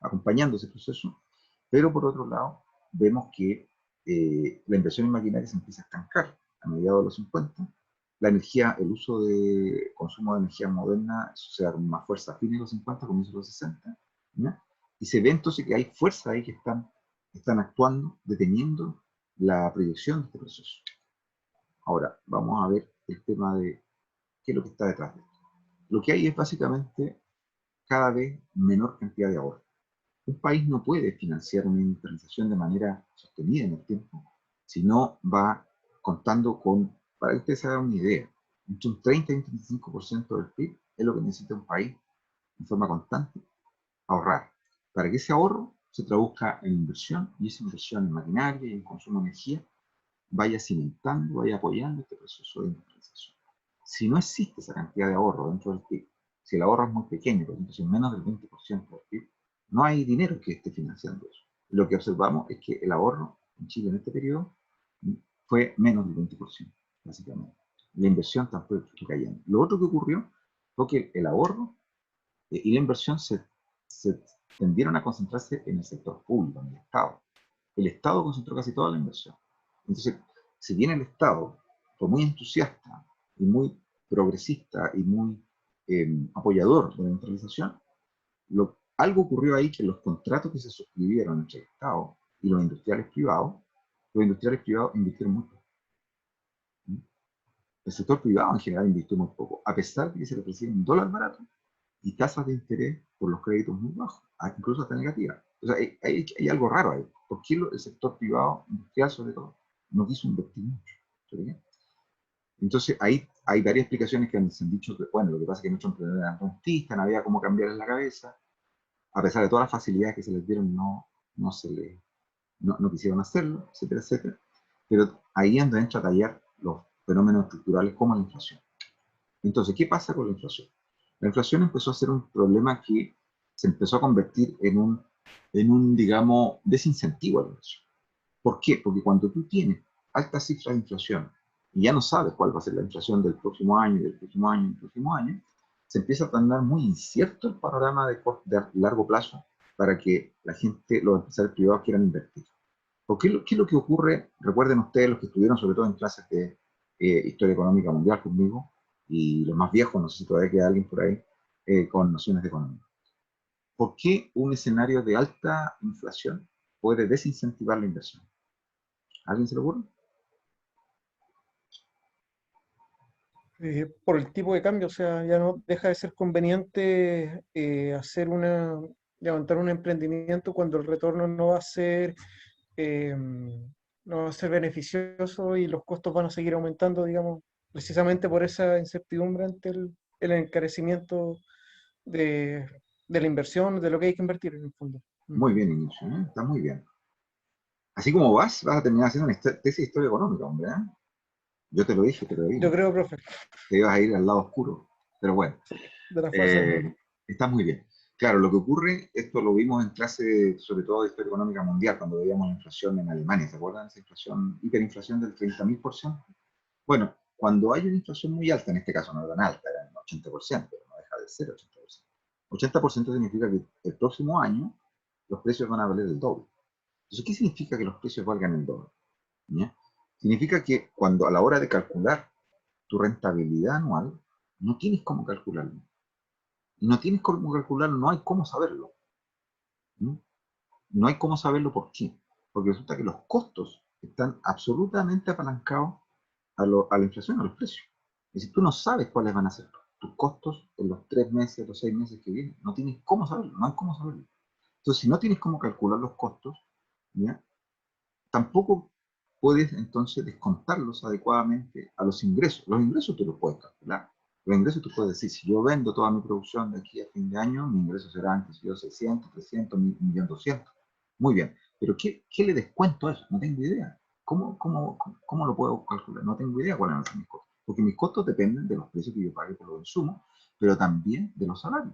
acompañando ese proceso, pero por otro lado, vemos que la inversión en maquinaria se empieza a estancar a mediados de los 50, la energía, el uso de consumo de energía moderna, eso se da con más fuerza a fines de los 50, comienzos de los 60, ¿ya? Y se ve entonces que hay fuerzas ahí que están actuando, deteniendo la proyección de este proceso. Ahora, vamos a ver el tema de qué es lo que está detrás de esto. Lo que hay es básicamente cada vez menor cantidad de ahorro. Un país no puede financiar una industrialización de manera sostenida en el tiempo si no va contando con, para que ustedes se hagan una idea, entre un 30 y un 35% del PIB es lo que necesita un país en forma constante ahorrar, para que ese ahorro se traduzca en inversión y esa inversión en maquinaria y en consumo de energía vaya cimentando, vaya apoyando este proceso de industrialización. Si no existe esa cantidad de ahorro dentro del PIB, si el ahorro es muy pequeño, por ejemplo, si es menos del 20% del PIB, no hay dinero que esté financiando eso. Lo que observamos es que el ahorro en Chile en este periodo fue menos del 20%, básicamente. La inversión tampoco fue cayendo. Lo otro que ocurrió fue que el ahorro y la inversión se tendieron a concentrarse en el sector público, en el Estado. El Estado concentró casi toda la inversión. Entonces, si bien el Estado fue muy entusiasta y muy progresista y muy apoyador de la industrialización, algo ocurrió ahí que los contratos que se suscribieron entre el Estado y los industriales privados invirtieron muy poco. El sector privado en general invirtió muy poco, a pesar de que se le ofrecía un dólar barato y tasas de interés por los créditos muy bajos, incluso hasta negativas. O sea, hay algo raro ahí. ¿Por qué el sector privado, industrial sobre todo, no quiso invertir mucho? ¿Sí? Entonces, ahí hay varias explicaciones que se han dicho que, bueno, lo que pasa es que nuestros emprendedores eran rentistas, no había cómo cambiarles la cabeza, a pesar de todas las facilidades que se les dieron, no quisieron hacerlo, etcétera, etcétera. Pero ahí es donde entra a tallar los fenómenos estructurales como la inflación. Entonces, ¿qué pasa con la inflación? La inflación empezó a ser un problema que se empezó a convertir en un digamos, desincentivo a la inversión. ¿Por qué? Porque cuando tú tienes altas cifras de inflación y ya no sabes cuál va a ser la inflación del próximo año, del próximo año, del próximo año, se empieza a tornar muy incierto el panorama de largo plazo para que la gente, los empresarios privados quieran invertir. ¿Qué es lo que ocurre? Recuerden ustedes, los que estuvieron sobre todo en clases de Historia Económica Mundial conmigo, y los más viejos, no sé si todavía queda alguien por ahí, con nociones de economía. ¿Por qué un escenario de alta inflación puede desincentivar la inversión? ¿A alguien se le ocurre? Por el tipo de cambio, o sea, ya no deja de ser conveniente levantar un emprendimiento cuando el retorno no va a ser beneficioso y los costos van a seguir aumentando, digamos. precisamente por esa incertidumbre ante el encarecimiento de, de la inversión, de lo que hay que invertir en el fondo. Muy bien, Inicio, ¿eh? Está muy bien. Así como vas a terminar haciendo una tesis de historia económica, hombre, ¿eh? Yo te lo dije, te lo Yo digo. creo, profe, Te ibas a ir al lado oscuro. Pero bueno, de la fuerza. está muy bien. Claro, lo que ocurre, esto lo vimos en clase, sobre todo de historia económica mundial, cuando veíamos la inflación en Alemania. ¿Se acuerdan de esa inflación, hiperinflación del 30.000%? Bueno, cuando hay una inflación muy alta, en este caso no era tan alta, era el 80%, pero no deja de ser 80%. 80% significa que el próximo año los precios van a valer el doble. Entonces, ¿qué significa que los precios valgan el doble? ¿Ya? Significa que cuando a la hora de calcular tu rentabilidad anual, no tienes cómo calcularlo. Y no tienes cómo calcularlo, no hay cómo saberlo. ¿No? No hay cómo saberlo por qué. Porque resulta que los costos están absolutamente apalancados a la inflación, a los precios. Y si tú no sabes cuáles van a ser tus costos en los 3 meses, los 6 meses que vienen, no tienes cómo saberlo, no hay cómo saberlo. Entonces, si no tienes cómo calcular los costos, ¿ya? Tampoco puedes entonces descontarlos adecuadamente a los ingresos. Los ingresos tú los puedes calcular. Los ingresos tú puedes decir, si yo vendo toda mi producción de aquí a fin de año, mi ingreso será, qué sé yo, 600, 300, 1.200.000. Muy bien, pero ¿qué le descuento a eso? No tengo idea. ¿Cómo lo puedo calcular? No tengo idea cuáles van a ser mis costos. Porque mis costos dependen de los precios que yo pague por los insumos, pero también de los salarios.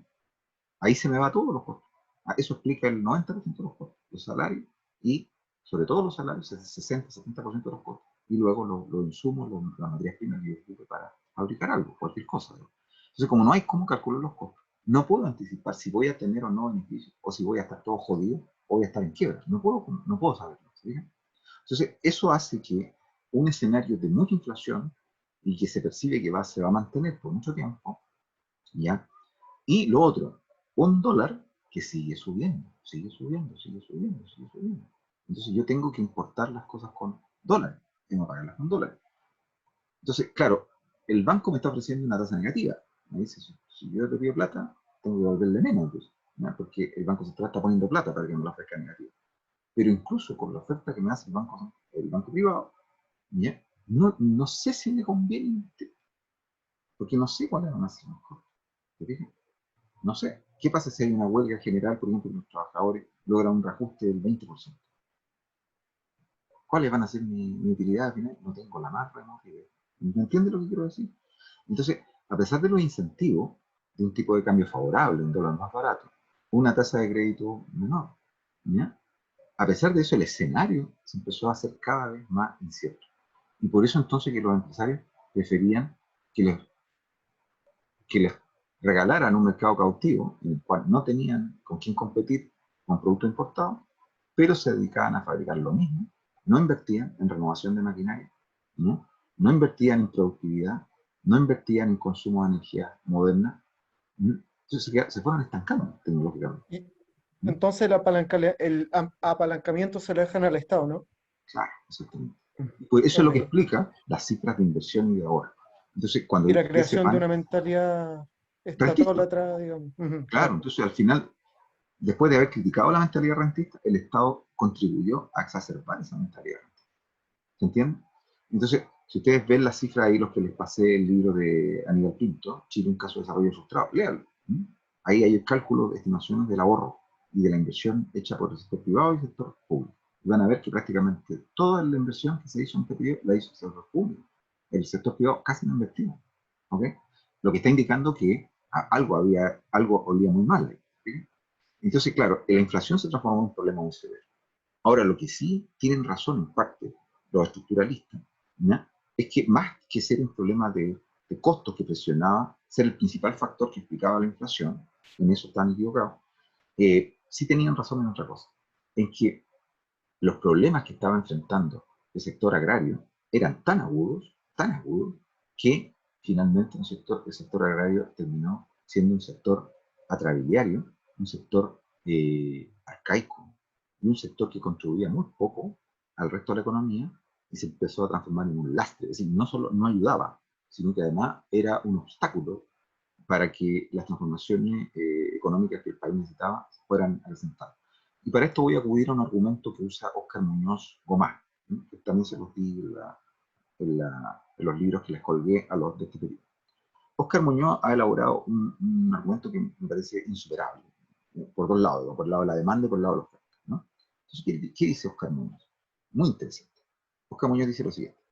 Ahí se me va todos los costos. Eso explica el 90% de los costos, los salarios y sobre todo los salarios, el 60-70% de los costos. Y luego los insumos, las materias primas que yo ocupe para fabricar algo, cualquier cosa. ¿No? Entonces, como no hay cómo calcular los costos, no puedo anticipar si voy a tener o no beneficios, o si voy a estar todo jodido, o voy a estar en quiebra. No puedo saberlo. ¿Sí? Entonces, eso hace que un escenario de mucha inflación y que se percibe que se va a mantener por mucho tiempo, ¿ya? Y lo otro, un dólar que sigue subiendo, sigue subiendo, sigue subiendo, sigue subiendo. Entonces yo tengo que importar las cosas con dólares, tengo que pagarlas con dólares. Entonces, claro, el banco me está ofreciendo una tasa negativa. Me dice, si yo te pido plata, tengo que devolverle menos, pues, ¿no? Porque el banco central está poniendo plata para que me la ofrezca negativa. Pero incluso con la oferta que me hace el banco privado, ¿ya? No sé si me conviene, porque no sé cuáles van a ser mejor. ¿Te fijas? No sé, ¿qué pasa si hay una huelga general, por ejemplo, y los trabajadores logran un reajuste del 20%? ¿Cuáles van a ser mi utilidad al final? No tengo la más remota idea. ¿Me entiendes lo que quiero decir? Entonces, a pesar de los incentivos de un tipo de cambio favorable, un dólar más barato, una tasa de crédito menor, ¿ya? A pesar de eso, el escenario se empezó a hacer cada vez más incierto. Y por eso entonces que los empresarios preferían que les que les regalaran un mercado cautivo en el cual no tenían con quién competir con productos importados, pero se dedicaban a fabricar lo mismo, no invertían en renovación de maquinaria, no invertían en productividad, no invertían en consumo de energía moderna, entonces se fueron estancando tecnológicamente. Y entonces el apalancamiento se lo dejan al Estado, ¿no? Claro, exactamente. Pues eso es Ok. lo que explica las cifras de inversión y de ahorro. Entonces, cuando Y la ustedes creación de sepan, una mentalidad rentista, estatólatra, digamos. Ujú, claro, claro. entonces al final después de haber criticado la mentalidad rentista, el Estado contribuyó a exacerbar esa mentalidad rentista. ¿Se entiende? Entonces, si ustedes ven las cifras ahí, los que les pasé el libro de Aníbal Pinto, Chile, un caso de desarrollo frustrado, léalo. Ahí hay el cálculo de estimaciones del ahorro y de la inversión hecha por el sector privado y el sector público. Y van a ver que prácticamente toda la inversión que se hizo en este periodo la hizo el sector público. El sector privado casi no invertió. ¿Ok? Lo que está indicando que algo olía muy mal. ¿Okay? Entonces, claro, la inflación se transformó en un problema muy severo. Ahora, lo que sí tienen razón en parte los estructuralistas, ¿ya? Es que más que ser un problema de costos que presionaba, ser el principal factor que explicaba la inflación, en eso están equivocados, sí tenían razón en otra cosa, en que los problemas que estaba enfrentando el sector agrario eran tan agudos, que finalmente el sector agrario terminó siendo un sector atrabiliario, un sector arcaico, y un sector que contribuía muy poco al resto de la economía y se empezó a transformar en un lastre. Es decir, no solo no ayudaba, sino que además era un obstáculo para que las transformaciones económicas que el país necesitaba fueran representadas. Y para esto voy a acudir a un argumento que usa Óscar Muñoz Gomá, ¿no? Que también se los di en en los libros que les colgué a los de este periodo. Óscar Muñoz ha elaborado un argumento que me parece insuperable, por dos lados, ¿no? Por el lado de la demanda y por el lado de la oferta, ¿no? Entonces, ¿qué dice Óscar Muñoz? Muy interesante. Óscar Muñoz dice lo siguiente.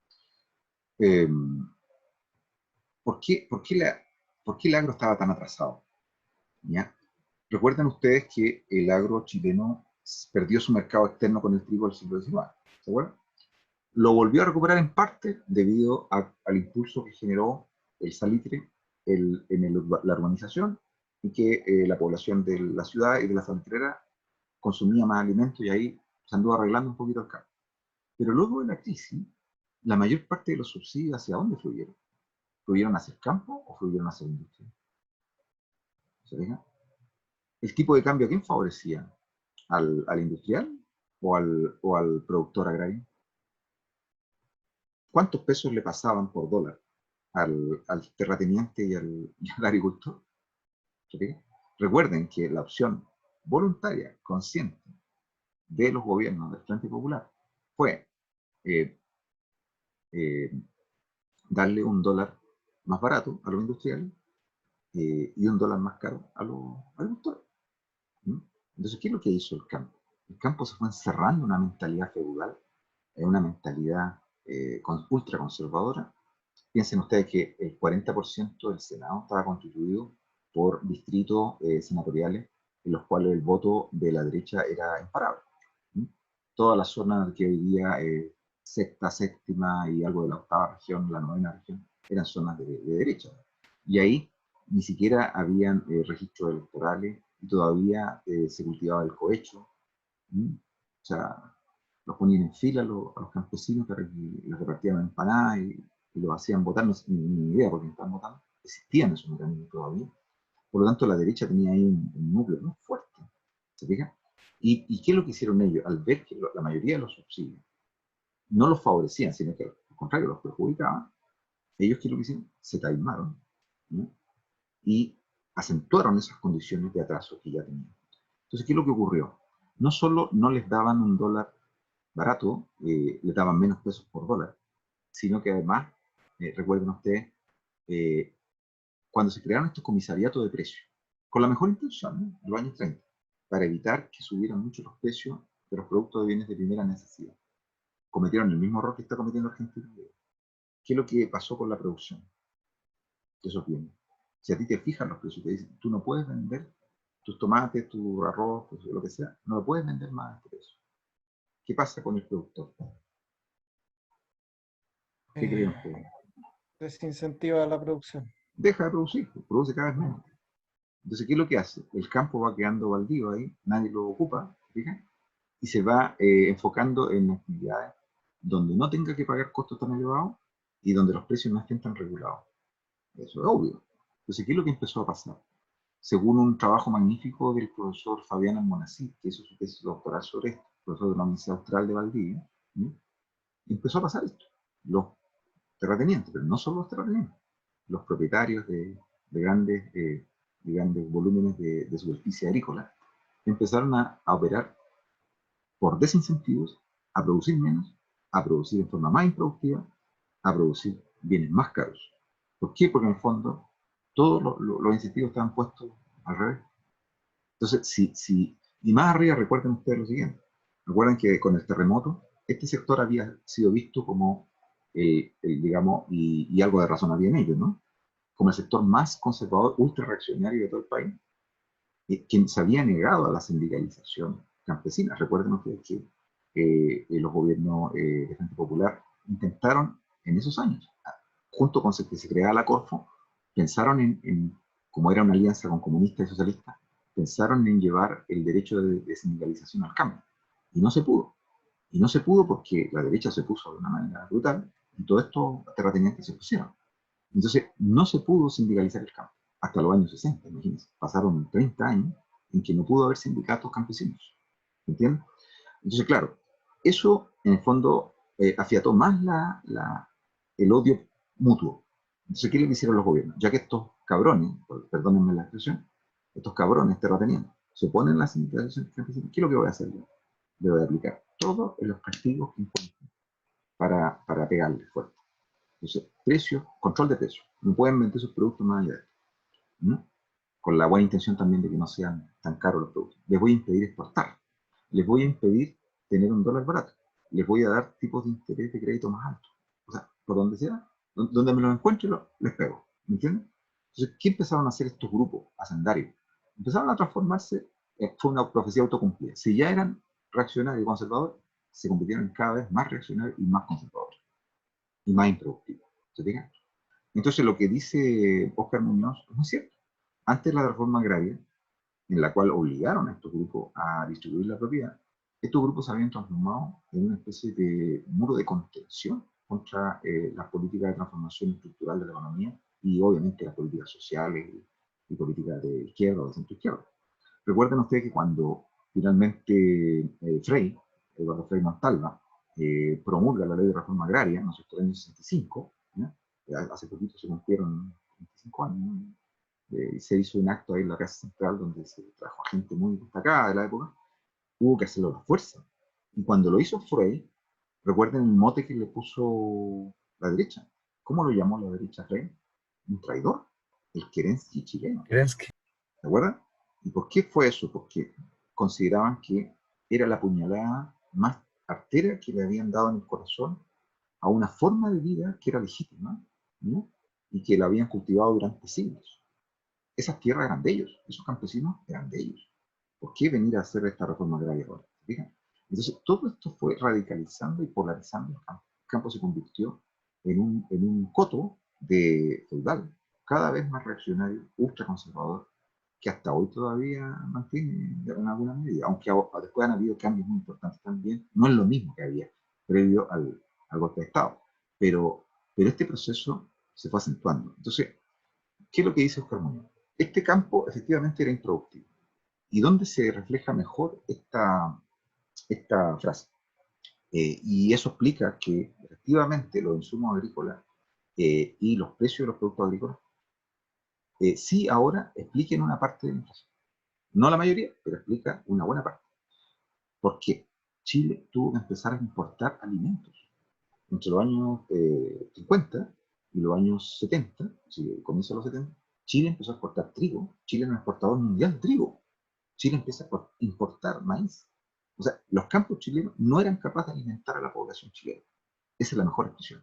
Eh, ¿por qué el agro estaba tan atrasado? ¿Ya? Recuerden ustedes que el agro chileno perdió su mercado externo con el trigo del siglo XIX, ¿se acuerdan? Lo volvió a recuperar en parte debido al impulso que generó el salitre la urbanización y que la población de la ciudad y de la frontera consumía más alimentos y ahí se anduvo arreglando un poquito el campo. Pero luego de la crisis, la mayor parte de los subsidios, ¿hacia dónde fluyeron? ¿Fluyeron hacia el campo o fluyeron hacia la industria? ¿Se fijan? ¿El tipo de cambio a quién favorecía? ¿Al industrial o al productor agrario? ¿Cuántos pesos le pasaban por dólar al terrateniente y al agricultor? ¿Sí? Recuerden que la opción voluntaria, consciente de los gobiernos del Frente Popular fue eh, eh, darle un dólar más barato a los industriales y un dólar más caro a los agricultores. ¿Mm? Entonces, ¿qué es lo que hizo el campo? El campo se fue encerrando en una mentalidad feudal, en una mentalidad ultra conservadora. Piensen ustedes que el 40% del Senado estaba constituido por distritos senatoriales en los cuales el voto de la derecha era imparable. ¿Mm? Toda la zona que hoy día sexta, séptima y algo de la octava región, la novena región, eran zonas de derecha. Y ahí ni siquiera habían registros electorales y todavía se cultivaba el cohecho. ¿Mm? O sea, los ponían en fila a los campesinos para que les repartían empanadas y los hacían votar, no, ni idea por qué estaban votando, existían esos mecanismos todavía. Por lo tanto, la derecha tenía ahí un núcleo muy fuerte, ¿se fija? ¿Y qué es lo que hicieron ellos? Al ver que la mayoría de los subsidios no los favorecían, sino que al contrario los perjudicaban, ellos qué es lo que hicieron? Se taimaron, ¿no? Y acentuaron esas condiciones de atraso que ya tenían. Entonces, ¿qué es lo que ocurrió? No solo no les daban un dólar barato, les daban menos pesos por dólar, sino que además, recuerden ustedes, eh, cuando se crearon estos comisariatos de precios, con la mejor intención, ¿no? En los años 30, para evitar que subieran mucho los precios de los productos de bienes de primera necesidad. Cometieron el mismo error que está cometiendo Argentina. ¿Qué es lo que pasó con la producción de esos bienes? Si a ti te fijan los precios, te dicen, tú no puedes vender tus tomates, tu arroz, lo que sea, no lo puedes vender más a este precio. ¿Qué pasa con el productor? ¿Qué creen Eh, ustedes? Desincentiva la producción. Deja de producir, produce cada vez menos. Entonces, ¿qué es lo que hace? El campo va quedando baldío ahí, nadie lo ocupa, ¿fíjate? Y se va enfocando en actividades donde no tenga que pagar costos tan elevados y donde los precios no estén tan regulados. Eso es obvio. Entonces, ¿qué es lo que empezó a pasar? Según un trabajo magnífico del profesor Fabián Almonacid, que hizo su tesis doctoral sobre esto, profesor de la Universidad Austral de Valdivia, ¿sí? Empezó a pasar esto. Los terratenientes, pero no solo los terratenientes, los propietarios de grandes volúmenes de superficie agrícola, empezaron a operar por desincentivos, a producir menos, a producir en forma más improductiva, a producir bienes más caros. ¿Por qué? Porque en el fondo todos los incentivos estaban puestos al revés. Entonces, y más arriba recuerden ustedes lo siguiente, recuerden que con el terremoto, este sector había sido visto como, digamos, y algo de razón había en ello, ¿no? Como el sector más conservador, ultra reaccionario de todo el país, quien se había negado a la sindicalización campesina. Recuerden ustedes que los gobiernos de Frente Popular intentaron en esos años, junto con que se creaba la Corfo, pensaron como era una alianza con comunistas y socialistas, pensaron en llevar el derecho de sindicalización al campo. Y no se pudo. Y no se pudo porque la derecha se puso de una manera brutal y todos estos terratenientes se pusieron. Entonces, no se pudo sindicalizar el campo hasta los años 60, imagínense. Pasaron 30 años en que no pudo haber sindicatos campesinos. ¿Entienden? Entonces, claro, eso en el fondo afiató más el odio mutuo. Entonces, ¿qué le hicieron los gobiernos? Ya que estos cabrones, perdónenme la expresión, estos cabrones terratenientes, se oponen a la sindicalización campesina, ¿qué es lo que voy a hacer yo? Le voy a aplicar todos los castigos que imponen para pegarles fuerte. Entonces, precios, control de precios. No pueden vender sus productos más allá de esto. ¿No? Con la buena intención también de que no sean tan caros los productos. Les voy a impedir exportar. Les voy a impedir tener un dólar barato. Les voy a dar tipos de interés de crédito más altos. O sea, por donde sea, donde me los encuentre, les pego. ¿Me entienden? Entonces, ¿qué empezaron a hacer estos grupos hacendarios? Empezaron a transformarse, fue una profecía autocumplida. Si ya eran reaccionarios y conservadores, se convirtieron en cada vez más reaccionarios y más conservadores. Y más improductivos. ¿Se fijan? Entonces, lo que dice Óscar Muñoz es muy cierto. Antes de la reforma agraria, en la cual obligaron a estos grupos a distribuir la propiedad, estos grupos se habían transformado en una especie de muro de contención contra las políticas de transformación estructural de la economía y obviamente las políticas sociales y políticas de izquierda o de centro izquierda. Recuerden ustedes que cuando finalmente Eduardo Frei Montalva, promulga la ley de reforma agraria, en el año 65, ¿no? Hace poquito se cumplieron 25 años, ¿no? Se hizo un acto ahí en la Casa Central donde se trajo a gente muy destacada de la época, hubo que hacerlo a la fuerza. Y cuando lo hizo Frey, recuerden el mote que le puso la derecha. ¿Cómo lo llamó la derecha Frey? Un traidor, el Kerensky chileno. Kerensky. ¿Se acuerdan? ¿Y por qué fue eso? Porque consideraban que era la puñalada más artera que le habían dado en el corazón a una forma de vida que era legítima, ¿no? Y que la habían cultivado durante siglos. Esas tierras eran de ellos, esos campesinos eran de ellos. ¿Por qué venir a hacer esta reforma agraria ahora? ¿Fijan? Entonces, todo esto fue radicalizando y polarizando el campo. El campo se convirtió en un coto de feudal, cada vez más reaccionario, ultraconservador, que hasta hoy todavía mantiene en alguna medida, aunque después han habido cambios muy importantes también. No es lo mismo que había previo al golpe de Estado, pero este proceso se fue acentuando. Entonces, ¿qué es lo que dice Oscar Muñoz? Este campo efectivamente era improductivo. ¿Y dónde se refleja mejor esta frase? Y eso explica que efectivamente los insumos agrícolas y los precios de los productos agrícolas sí ahora expliquen una parte de la inflación. No la mayoría, pero explica una buena parte. ¿Por qué? Chile tuvo que empezar a importar alimentos. Entre los años 50 y los años 70, si comienza los 70, Chile empezó a exportar trigo. Chile era un exportador mundial de trigo. Chile empieza a importar maíz. O sea, los campos chilenos no eran capaces de alimentar a la población chilena. Esa es la mejor expresión.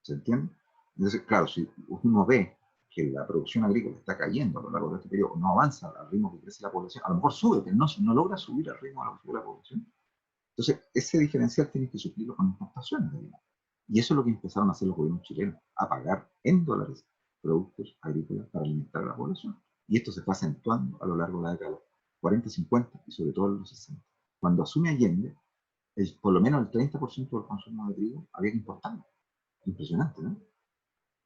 ¿Se entiende? Entonces, claro, si uno ve que la producción agrícola está cayendo a lo largo de este periodo, no avanza al ritmo que crece la población, a lo mejor sube, pero no logra subir al ritmo a lo que sube la población. Entonces, ese diferencial tiene que suplirlo con importaciones de alimentos. Y eso es lo que empezaron a hacer los gobiernos chilenos, a pagar en dólares productos agrícolas para alimentar a la población. Y esto se fue acentuando a lo largo de la década de los 40, 50 y sobre todo en los 60. Cuando asume Allende, por lo menos el 30% del consumo de trigo había que importarlo. Impresionante, ¿no?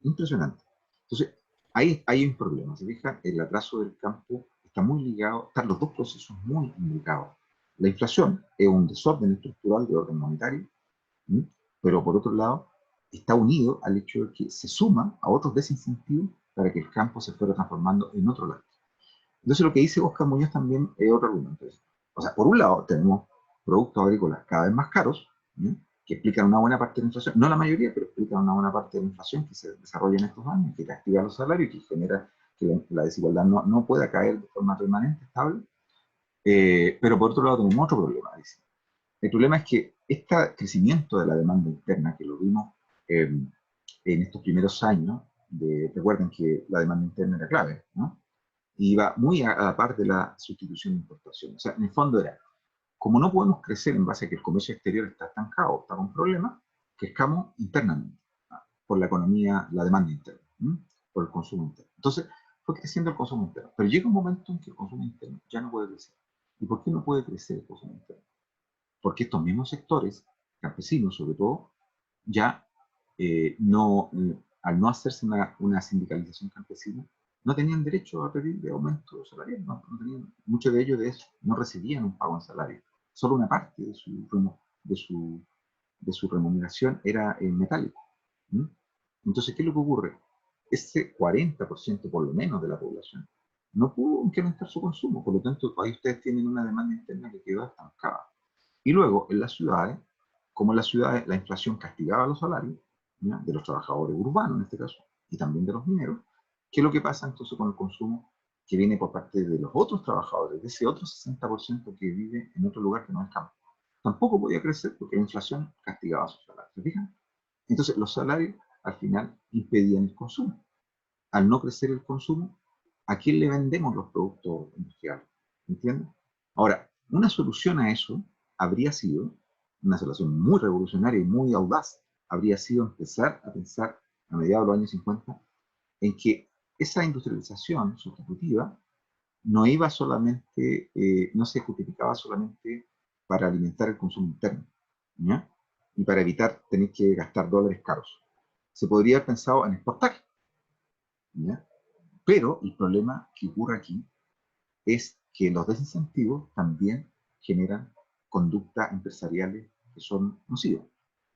Impresionante. Entonces, ahí hay un problema. Se fija, el atraso del campo está muy ligado, están los dos procesos muy imbricados. La inflación es un desorden estructural de orden monetario, ¿sí? Pero por otro lado, está unido al hecho de que se suma a otros desincentivos para que el campo se fuera transformando en otro lado. Entonces, lo que dice Oscar Muñoz también es otro argumento. O sea, por un lado, tenemos productos agrícolas cada vez más caros, ¿sí? Que explican una buena parte de la inflación, no la mayoría, pero explican una buena parte de la inflación que se desarrolla en estos años, que castiga los salarios y que genera que la desigualdad no pueda caer de forma permanente, estable. Pero por otro lado tenemos otro problema. Dice. El problema es que este crecimiento de la demanda interna, que lo vimos en estos primeros años, recuerden que la demanda interna era clave, ¿no? Y iba muy a la par de la sustitución de importación. O sea, en el fondo era, como no podemos crecer en base a que el comercio exterior está estancado, está con problemas, crezcamos internamente, ¿no? Por la economía, la demanda interna, ¿no? Por el consumo interno. Entonces, fue creciendo el consumo interno. Pero llega un momento en que el consumo interno ya no puede crecer. ¿Y por qué no puede crecer el consumo interno? Porque estos mismos sectores, campesinos sobre todo, ya al no hacerse una sindicalización campesina, no tenían derecho a pedir de aumento salarial, muchos de ellos no recibían un pago en salario, solo una parte de su remuneración era en metálico. ¿Mm? Entonces, ¿qué es lo que ocurre? Ese 40% por lo menos de la población no pudo incrementar su consumo, por lo tanto, ahí ustedes tienen una demanda interna que quedó estancada. Y luego, en las ciudades, como en las ciudades la inflación castigaba los salarios, ¿ya? De los trabajadores urbanos en este caso, y también de los mineros. ¿Qué es lo que pasa entonces con el consumo que viene por parte de los otros trabajadores, de ese otro 60% que vive en otro lugar que no es campo? Tampoco podía crecer porque la inflación castigaba sus salarios, ¿se fijan? Entonces los salarios al final impedían el consumo. Al no crecer el consumo, ¿a quién le vendemos los productos industriales? ¿Entiendes? Ahora, una solución a eso habría sido, una solución muy revolucionaria y muy audaz, habría sido empezar a pensar a mediados de los años 50 en que esa industrialización sustitutiva no iba solamente, no se justificaba solamente para alimentar el consumo interno, ¿ya? Y para evitar tener que gastar dólares caros. Se podría haber pensado en exportar, ¿ya? Pero el problema que ocurre aquí es que los desincentivos también generan conductas empresariales que son nocivas.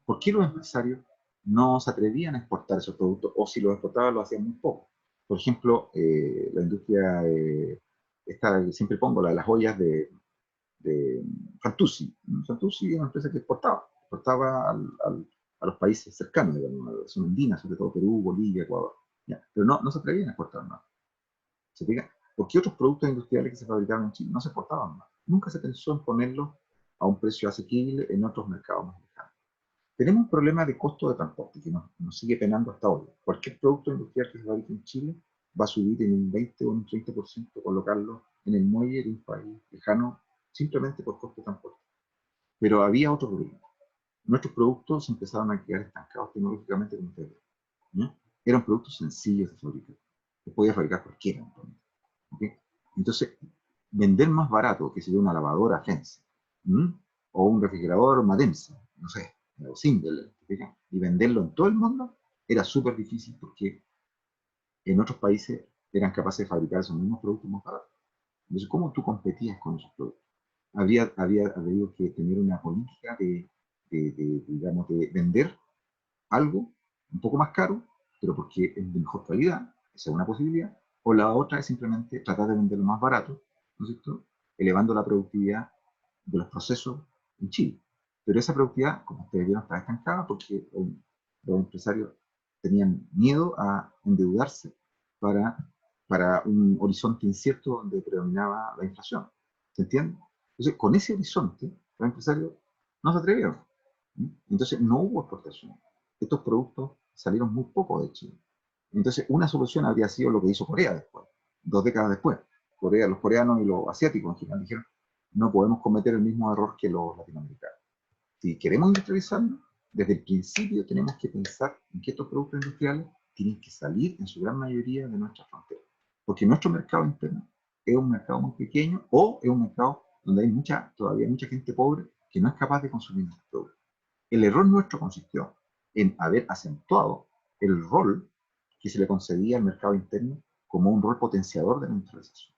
¿Por qué los empresarios no se atrevían a exportar esos productos o si los exportaban lo hacían muy poco? Por ejemplo, la industria, esta que siempre pongo, la de las joyas de Fantuzzi. Fantuzzi es una empresa que exportaba a los países cercanos, digamos, a la zona andina, sobre todo Perú, Bolivia, Ecuador. ¿Ya? Pero no se atrevían a exportar nada. ¿Se fija? Porque otros productos industriales que se fabricaban en Chile no se exportaban más. Nunca se pensó en ponerlos a un precio asequible en otros mercados más lejanos. Tenemos un problema de costo de transporte que nos sigue penando hasta hoy. Cualquier producto industrial que se fabrique en Chile va a subir en un 20 o un 30% colocarlo en el muelle de un país lejano simplemente por costo de transporte. Pero había otro problema. Nuestros productos empezaron a quedar estancados tecnológicamente como ustedes. ¿No? Eran productos sencillos de fabricar. Se podía fabricar cualquiera. ¿Okay? Entonces, vender más barato, que sería una lavadora Fence, o un refrigerador Madensa, no sé, o Single, y venderlo en todo el mundo, era súper difícil porque en otros países eran capaces de fabricar esos mismos productos más baratos. Entonces, ¿cómo tú competías con esos productos? Había habido que tener una política digamos, de vender algo un poco más caro, pero porque es de mejor calidad, esa es una posibilidad, o la otra es simplemente tratar de venderlo más barato, ¿no es cierto? Elevando la productividad de los procesos en Chile. Pero esa productividad, como ustedes vieron, está estancada porque los empresarios tenían miedo a endeudarse para, para un horizonte incierto donde predominaba la inflación. ¿Se entiende? Entonces, con ese horizonte, los empresarios no se atrevieron. Entonces, no hubo exportación. Estos productos salieron muy poco de Chile. Entonces, una solución habría sido lo que hizo Corea después, 2 décadas después. Los coreanos y los asiáticos en general dijeron, no podemos cometer el mismo error que los latinoamericanos. Si queremos industrializarnos, desde el principio tenemos que pensar en que estos productos industriales tienen que salir en su gran mayoría de nuestras fronteras. Porque nuestro mercado interno es un mercado muy pequeño o es un mercado donde hay todavía mucha gente pobre que no es capaz de consumir nuestros productos. El error nuestro consistió en haber acentuado el rol que se le concedía al mercado interno como un rol potenciador de la industrialización.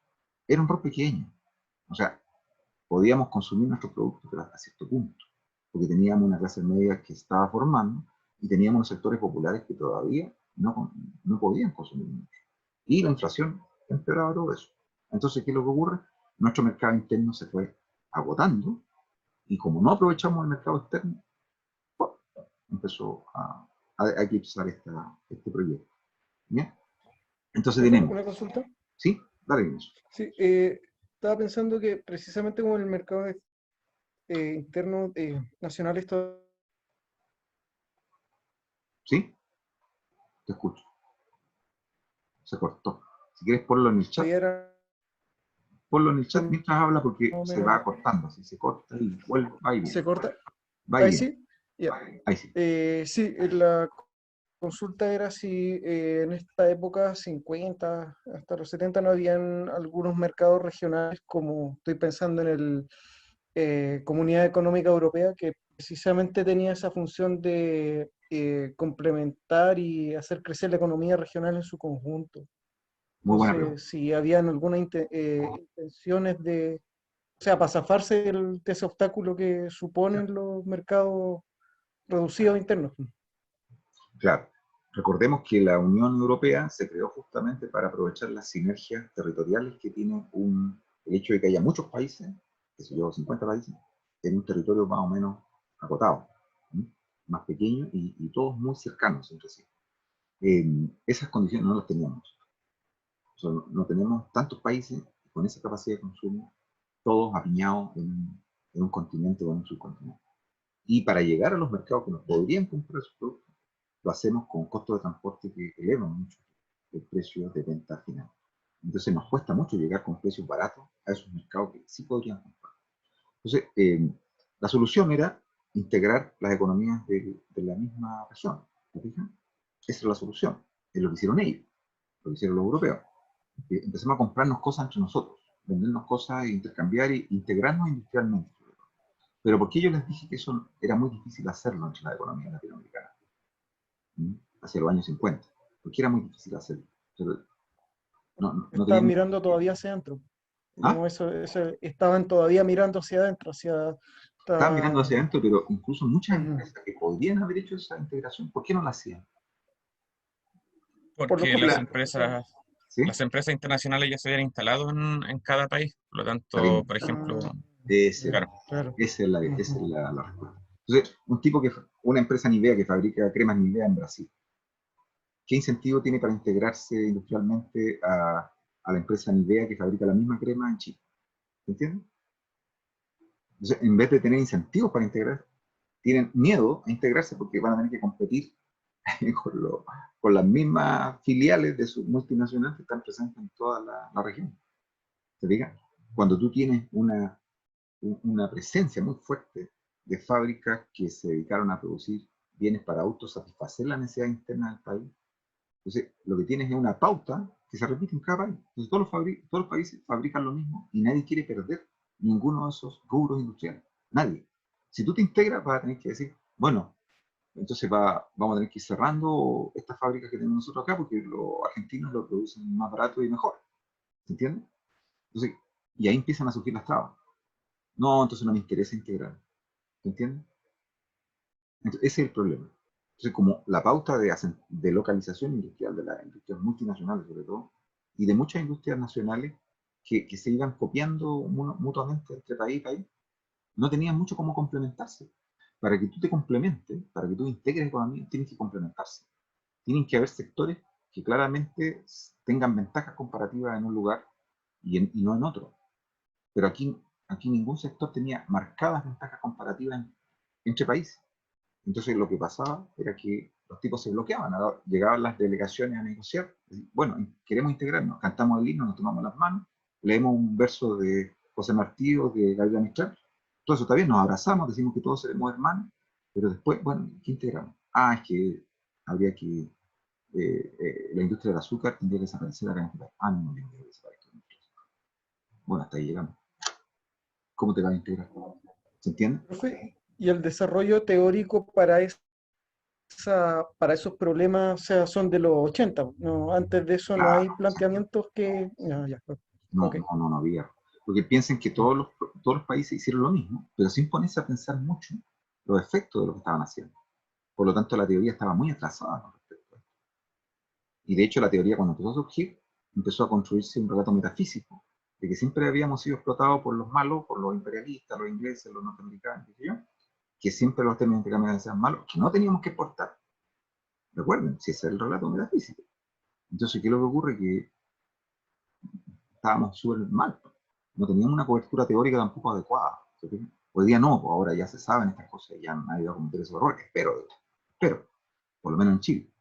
Era un rol pequeño. O sea, podíamos consumir nuestros productos pero hasta cierto punto, porque teníamos una clase media que estaba formando y teníamos unos sectores populares que todavía no podían consumir mucho. Y la inflación empeoraba todo eso. Entonces, ¿qué es lo que ocurre? Nuestro mercado interno se fue agotando y como no aprovechamos el mercado externo, empezó a eclipsar este proyecto. ¿Bien? Entonces tenemos, Una consulta. ¿sí? Dale, Ignacio. Sí, estaba pensando que precisamente como el mercado interno nacional está ¿Sí? Te escucho. Se cortó. Si quieres ponlo en el chat, todavía era ponlo en el chat más mientras habla porque o se va menos, cortando. Si se corta y vuelve, va y viene. se corta. Va y Ahí viene. sí, ya. Ahí sí. Sí, la consulta era si en esta época, 50 hasta los 70, no habían algunos mercados regionales, como estoy pensando en el Comunidad Económica Europea, que precisamente tenía esa función de complementar y hacer crecer la economía regional en su conjunto. Muy buena pregunta. Entonces, si habían algunas intenciones de, o sea, para zafarse de ese obstáculo que suponen los mercados reducidos internos. Claro. Recordemos que la Unión Europea se creó justamente para aprovechar las sinergias territoriales que tiene el hecho de que haya muchos países, que sé yo, 50 países, en un territorio más o menos acotado. ¿Sí? más pequeños y todos muy cercanos entre sí. Esas condiciones no las teníamos. O sea, no tenemos tantos países con esa capacidad de consumo, todos apiñados en un continente o en un subcontinente. Y para llegar a los mercados que nos podrían comprar esos productos, lo hacemos con costos de transporte que elevan mucho el precio de venta final. Entonces nos cuesta mucho llegar con precios baratos a esos mercados que sí podrían comprar. Entonces, la solución era integrar las economías de la misma región. ¿Me fijan? Esa es la solución. Es lo que hicieron ellos, lo que hicieron los europeos. Empezamos a comprarnos cosas entre nosotros, vendernos cosas, intercambiar e integrarnos industrialmente. Pero porque yo les dije que eso era muy difícil hacerlo entre la economía latinoamericana, hacia los años 50, porque era muy difícil hacerlo. Pero no Estaban teníamos... mirando todavía hacia adentro. ¿Ah? Digamos, estaban todavía mirando hacia adentro, Estaban mirando hacia estaban, adentro, pero incluso muchas ujú, empresas que podrían haber hecho esa integración, ¿por qué no la hacían? por los Porque Porque costos. ¿sí? las empresas internacionales ya se habían instalado en cada país. Por lo Está tanto, bien. por ejemplo, Ah, Ese, claro, claro. esa es Ujú. la respuesta. Entonces, un tipo una empresa Nivea que fabrica cremas Nivea en Brasil, ¿qué incentivo tiene para integrarse industrialmente a la empresa Nivea que fabrica la misma crema en Chile? ¿Se entiende? Entonces, en vez de tener incentivos para integrar, tienen miedo a integrarse porque van a tener que competir con, con las mismas filiales de sus multinacionales que están presentes en toda la región. ¿Se fija? Cuando tú tienes una presencia muy fuerte de fábricas que se dedicaron a producir bienes para autosatisfacer la necesidad interna del país, entonces lo que tienes es una pauta que se repite en cada país. Entonces todos los países fabrican lo mismo y nadie quiere perder ninguno de esos rubros industriales. Nadie. Si tú te integras, vas a tener que decir, bueno, entonces vamos a tener que ir cerrando estas fábricas que tenemos nosotros acá porque los argentinos lo producen más barato y mejor. ¿Se entiende? Entonces, y ahí empiezan a surgir las trabas. No, entonces no me interesa integrar. ¿Se entiende? Entonces, ese es el problema. Entonces, como la pauta de localización industrial, de las industrias multinacionales sobre todo, y de muchas industrias nacionales que se iban copiando mutuamente entre país y país, no tenían mucho cómo complementarse. Para que tú te complementes, para que tú integres economía, tienes que complementarse. Tienen que haber sectores que claramente tengan ventajas comparativas en un lugar y no en otro. Pero aquí ningún sector tenía marcadas ventajas comparativas entre países. Entonces lo que pasaba era que los tipos se bloqueaban, llegaban las delegaciones a negociar, bueno, queremos integrarnos, cantamos el himno, nos tomamos las manos, leemos un verso de José Martí o de Gabriel Mistral, todo eso está bien, nos abrazamos, decimos que todos seremos hermanos, pero después, bueno, ¿qué integramos? Ah, es que habría que, la industria del azúcar tendría que desaparecer acá en este país. Ah, no, no tiene que desaparecer. Bueno, hasta ahí llegamos. ¿Cómo te vas a integrar? ¿Se entiende? Profe, y el desarrollo teórico para para esos problemas, o sea, son de los 80, ¿no? Antes de eso no hay Claro, planteamientos que... No, ya, ok. no había. Porque piensen que todos los países hicieron lo mismo, pero sin ponerse a pensar mucho los efectos de lo que estaban haciendo. Por lo tanto, la teoría estaba muy atrasada con respecto a esto. Y de hecho, la teoría cuando empezó a surgir, empezó a construirse un relato metafísico, de que siempre habíamos sido explotados por los malos, por los imperialistas, los ingleses, los norteamericanos, que siempre los términos intercambiables sean malos, que no teníamos que exportar. Recuerden, si ese es el relato metafísico. Entonces, ¿qué es lo que ocurre? Que estábamos súper mal. No teníamos una cobertura teórica tampoco adecuada. Hoy día no, ahora ya se saben estas cosas, ya nadie va a cometer esos errores, espero, por lo menos en Chile.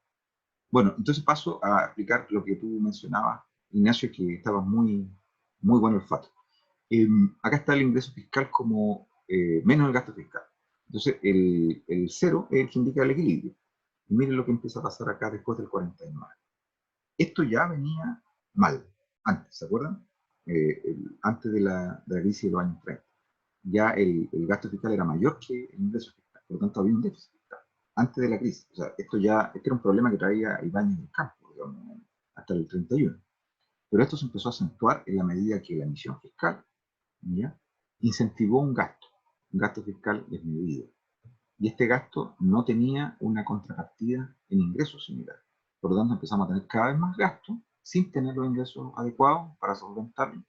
Bueno, entonces paso a explicar lo que tú mencionabas, Ignacio, que estabas muy bueno el olfato. Acá está el ingreso fiscal como menos el gasto fiscal. Entonces, el cero es el que indica el equilibrio. Y miren lo que empieza a pasar acá después del 49. Esto ya venía mal, antes, ¿se acuerdan? Antes de la crisis de los años 30. Ya el gasto fiscal era mayor que el ingreso fiscal, por lo tanto había un déficit fiscal, antes de la crisis. O sea, este era un problema que traía Ibáñez del Campo, digamos, hasta el 31. Pero esto se empezó a acentuar en la medida que la emisión fiscal, ¿ya?, incentivó un gasto fiscal desmedido. Y este gasto no tenía una contrapartida en ingresos similares. Por lo tanto, empezamos a tener cada vez más gastos sin tener los ingresos adecuados para solventarlo.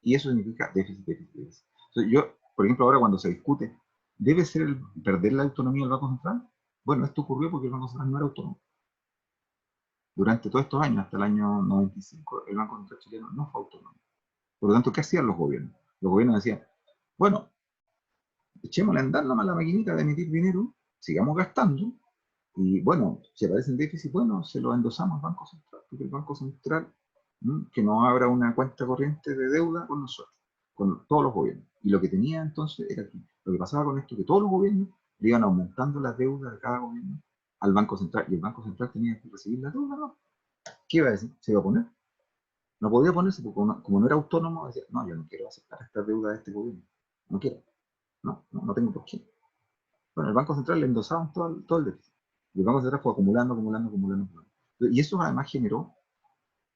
Y eso significa déficit, déficit, déficit. Entonces, yo, por ejemplo, ahora cuando se discute, ¿debe ser perder la autonomía del Banco Central? Bueno, esto ocurrió porque el Banco Central no era autónomo. Durante todos estos años, hasta el año 95, el Banco Central chileno no fue autónomo. Por lo tanto, ¿qué hacían los gobiernos? Los gobiernos decían, bueno, echémosle a andar nomás la maquinita de emitir dinero, sigamos gastando, y bueno, si aparecen déficit, bueno, se lo endosamos al Banco Central, porque el Banco Central, que nos abra una cuenta corriente de deuda con nosotros, con todos los gobiernos. Y lo que tenía entonces era que, lo que pasaba con esto, que todos los gobiernos le iban aumentando las deudas de cada gobierno al Banco Central, y el Banco Central tenía que recibir la deuda, ¿no? ¿Qué iba a decir? ¿Se iba a poner? No podía ponerse, porque como no era autónomo, decía, no, yo no quiero aceptar esta deuda de este gobierno, no quiero, no tengo por qué. Bueno, el Banco Central le endosaban todo el déficit. Y el Banco Central fue acumulando. Y eso además generó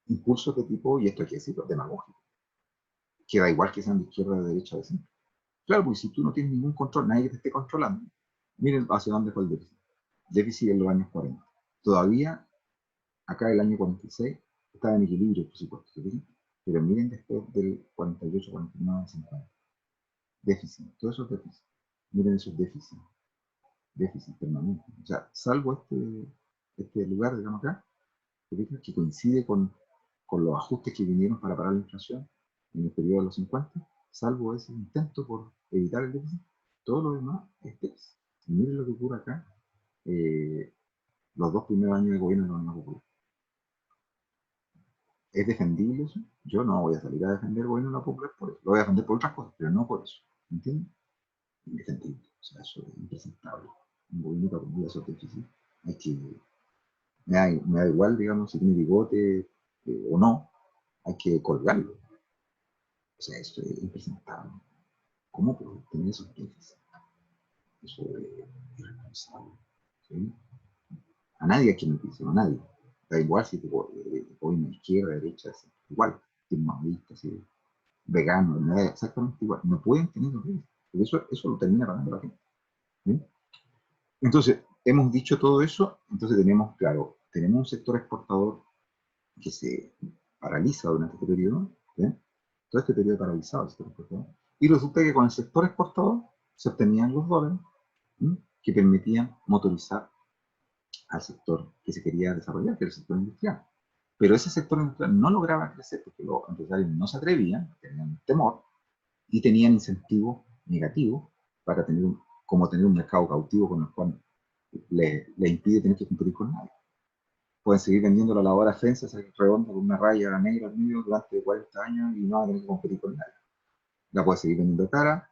impulsos de tipo, y esto hay que decirlo, demagógico. Que da igual que sean de izquierda, de derecha, de centro. Claro, porque si tú no tienes ningún control, nadie te esté controlando, miren hacia dónde fue el déficit. Déficit en los años 40. Todavía, acá el año 46, estaba en equilibrio el presupuesto, ¿sí? Pero miren después del 48, 49, 50. Déficit, todos esos déficits. Miren esos déficit permanente. O sea, salvo este lugar, digamos acá, que coincide con los ajustes que vinieron para parar la inflación en el periodo de los 50, salvo ese intento por evitar el déficit, todo lo demás es déficit. Y miren lo que ocurre acá, eh, los 2 primeros años de gobierno de la Unión Popular. ¿Es defendible eso? Yo no voy a salir a defender el gobierno de la Popular por eso. Lo voy a defender por otras cosas, pero no por eso. ¿Entienden? Indefendible. O sea, eso es impresentable. Un gobierno para cumplir esos déficits hay que me da igual, digamos, si tiene bigote o no, hay que colgarlo. O sea, eso es impresentable. ¿Cómo puede tener esos déficits? Eso es irresponsable. ¿Sí? A nadie hay que mentirse, a nadie. Da igual si te voy a izquierda, derecha, así. Igual, si es maoísta, si es vegano, me da exactamente igual. No pueden tener los déficits. Porque eso lo termina pagando la gente. ¿Sí? Entonces, hemos dicho todo eso, entonces tenemos, claro, tenemos un sector exportador que se paraliza durante este periodo, ¿sí? Todo este periodo paralizado el sector exportador, y resulta que con el sector exportador se obtenían los dólares, ¿sí? Que permitían motorizar al sector que se quería desarrollar, que era el sector industrial. Pero ese sector industrial no lograba crecer porque los empresarios no se atrevían, tenían temor, y tenían incentivos negativos para tener un mercado cautivo con el cual le impide tener que competir con nadie. Pueden seguir vendiendo la lavadora Fensa, esa redonda con una raya negra al medio durante 40 años y no van a tener que competir con nadie. La puede seguir vendiendo cara,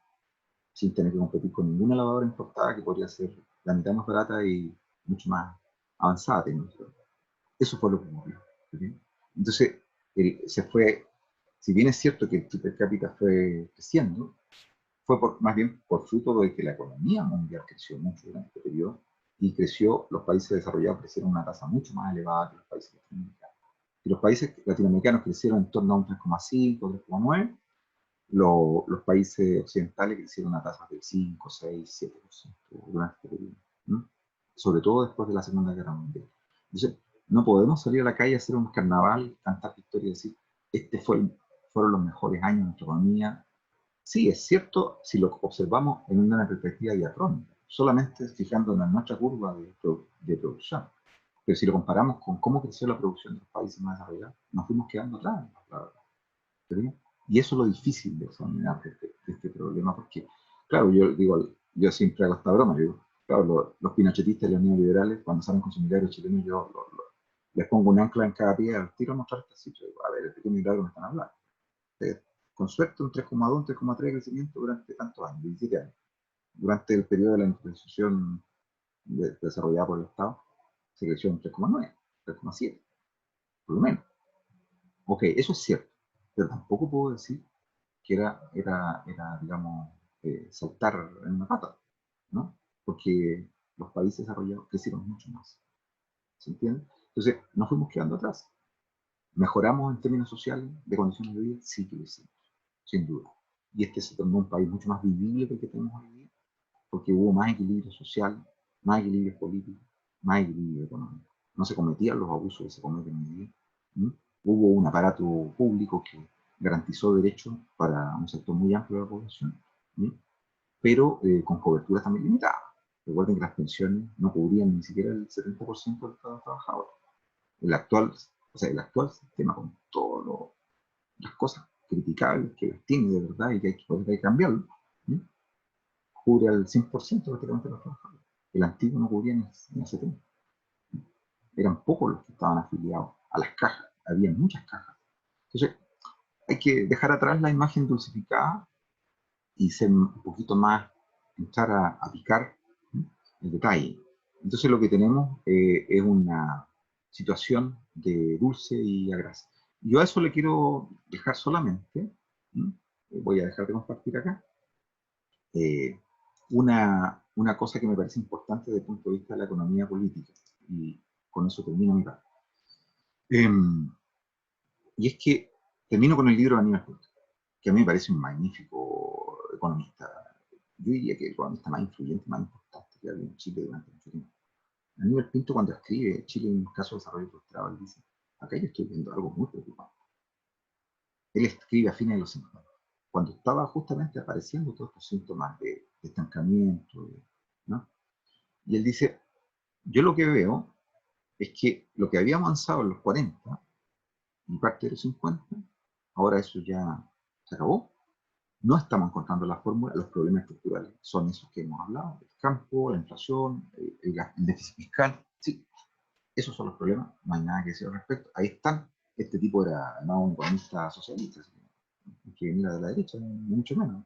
sin tener que competir con ninguna lavadora importada que podría ser la mitad más barata y mucho más avanzada. Eso fue lo que ocurrió. ¿Sí? Entonces, se fue, si bien es cierto que el PIB per cápita fue creciendo, fue más bien por fruto de que la economía mundial creció mucho durante este periodo y creció, los países desarrollados crecieron a una tasa mucho más elevada que los países latinoamericanos. Y los países latinoamericanos crecieron en torno a un 3,5, 3,9, los países occidentales crecieron a tasas del 5, 6, 7% durante este periodo, ¿no? Sobre todo después de la Segunda Guerra Mundial. Entonces, no podemos salir a la calle a hacer un carnaval, cantar victoria y decir, fueron los mejores años de nuestra economía. Sí, es cierto si lo observamos en una perspectiva diacrónica, solamente fijándonos en nuestra curva de producción. Pero si lo comparamos con cómo creció la producción de los países más desarrollados, nos fuimos quedando atrás, la verdad. ¿Sí? Y eso es lo difícil de examinar de este problema, porque, claro, yo siempre hago esta broma, digo, claro, los pinochetistas y los neoliberales, cuando salen con su milagro chileno, yo les pongo un ancla en cada pie al tiro a mostrar este sitio. Digo, a ver, ¿de qué milagro me están hablando? Con suerte un 3,2, un 3,3 de crecimiento durante tantos años, 17 años. Durante el periodo de la industrialización desarrollada por el Estado, se creció un 3,9, 3,7, por lo menos. Ok, eso es cierto, pero tampoco puedo decir que digamos, saltar en una pata, ¿no? Porque los países desarrollados crecieron mucho más, ¿se entiende? Entonces, nos fuimos quedando atrás. ¿Mejoramos en términos sociales, de condiciones de vida? Sí que lo hicimos, sin duda. Y este se tornó un país mucho más vivible que el que tenemos hoy día, porque hubo más equilibrio social, más equilibrio político, más equilibrio económico. No se cometían los abusos que se cometen hoy día. ¿Mm? Hubo un aparato público que garantizó derechos para un sector muy amplio de la población, ¿sí? Pero con coberturas también limitadas. Recuerden que las pensiones no cubrían ni siquiera el 70% de los trabajadores. El actual sistema, con todas las cosas criticables que las tiene de verdad y que hay que poder cambiarlo, ¿sí? Cubre al 100% prácticamente de los trabajadores. El antiguo no cubría ni el 70%. Eran pocos los que estaban afiliados a las cajas, había muchas cajas. Entonces, hay que dejar atrás la imagen dulcificada y ser un poquito más, entrar a picar, ¿sí?, el detalle. Entonces lo que tenemos es una situación de dulce y agrasa. Yo a eso le quiero dejar solamente, ¿sí?, voy a dejar de compartir acá, eh, una cosa que me parece importante desde el punto de vista de la economía política, y con eso termino mi parte. Y es que termino con el libro de Aníbal Pinto, que a mí me parece un magnífico economista. Yo diría que el economista más influyente, más importante que ha habido en Chile durante mucho tiempo. Aníbal Pinto, cuando escribe Chile en un caso de desarrollo frustrado, él dice: acá yo estoy viendo algo muy preocupante. Él escribe a fines de los 50, cuando estaba justamente apareciendo todos estos síntomas de estancamiento, ¿no? Y él dice: yo lo que veo es que lo que había avanzado en los 40 y parte de los 50, ahora eso ya se acabó. No estamos encontrando la fórmula, los problemas estructurales son esos que hemos hablado: el campo, la inflación, el déficit fiscal. Sí, esos son los problemas, no hay nada que decir al respecto. Ahí están. Este tipo era además un economista socialista, que venía de la derecha, mucho menos.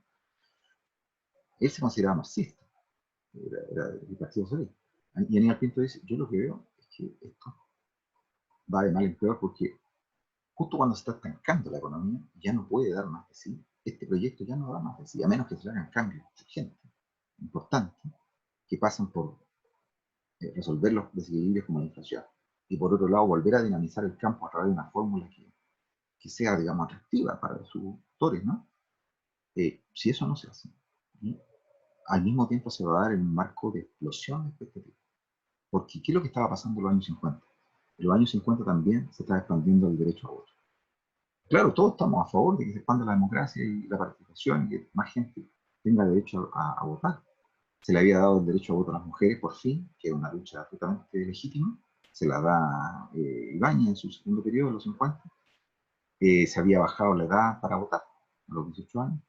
Él se consideraba marxista, era del Partido Socialista. Y Aníbal Pinto dice: yo lo que veo es que esto va de mal en peor, porque justo cuando se está estancando la economía, ya no puede dar más de sí. Este proyecto ya no da más de sí, a menos que se hagan cambios urgentes, importantes, que pasan por resolver los desequilibrios como la inflación. Y por otro lado, volver a dinamizar el campo a través de una fórmula que sea, digamos, atractiva para sus autores, ¿no? Si eso no se hace, ¿sí?, al mismo tiempo se va a dar en un marco de explosión de expectativas. Porque, ¿qué es lo que estaba pasando en los años 50? En los años 50 también se estaba expandiendo el derecho a voto. Claro, todos estamos a favor de que se expanda la democracia y la participación y que más gente tenga derecho a votar. Se le había dado el derecho a voto a las mujeres, por fin, que es una lucha absolutamente legítima. Se la da Ibáñez en su segundo periodo, en los 50. Se había bajado la edad para votar a los 18 años.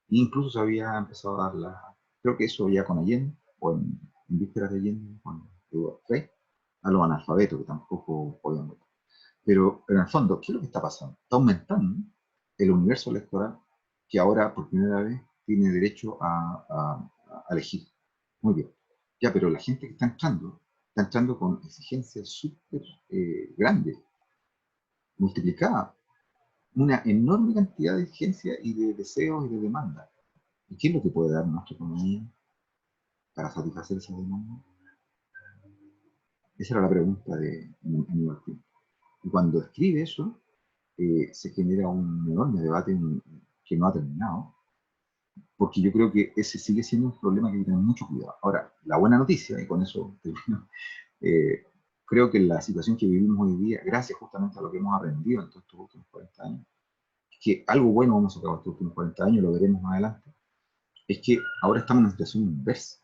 E incluso se había empezado a dar creo que eso ya con Allende, o en vísperas de Allende, con Eduardo Frei, a los analfabetos que tampoco podían votar. Pero en el fondo, ¿qué es lo que está pasando? Está aumentando el universo electoral que ahora por primera vez tiene derecho a elegir. Muy bien. Ya, pero la gente que está entrando con exigencias súper grandes, multiplicadas, una enorme cantidad de exigencias y de deseos y de demandas. ¿Y qué es lo que puede dar nuestra economía para satisfacer esa demanda? Esa era la pregunta de Aníbal Pinto. Y cuando escribe eso, se genera un enorme debate que no ha terminado, porque yo creo que ese sigue siendo un problema que hay que tener mucho cuidado. Ahora, la buena noticia, y con eso termino, creo que la situación que vivimos hoy día, gracias justamente a lo que hemos aprendido en todos estos últimos 40 años, que algo bueno hemos sacado estos últimos 40 años, lo veremos más adelante, es que ahora estamos en una situación inversa.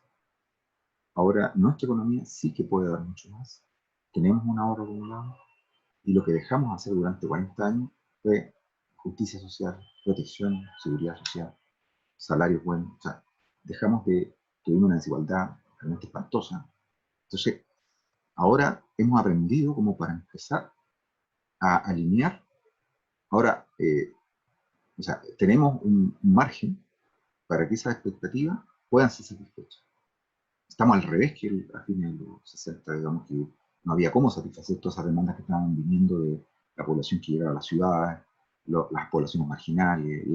Ahora nuestra economía sí que puede dar mucho más. Tenemos un ahorro acumulado y lo que dejamos hacer durante 40 años fue justicia social, protección, seguridad social, salarios buenos. O sea, tuvimos una desigualdad realmente espantosa. Entonces, ahora hemos aprendido como para empezar a alinear. Ahora, o sea, tenemos un margen para que esas expectativas puedan ser satisfechas. Estamos al revés que a fines de los 60, digamos, que no había cómo satisfacer todas esas demandas que estaban viniendo de la población que llegaba a las ciudades, las poblaciones marginales,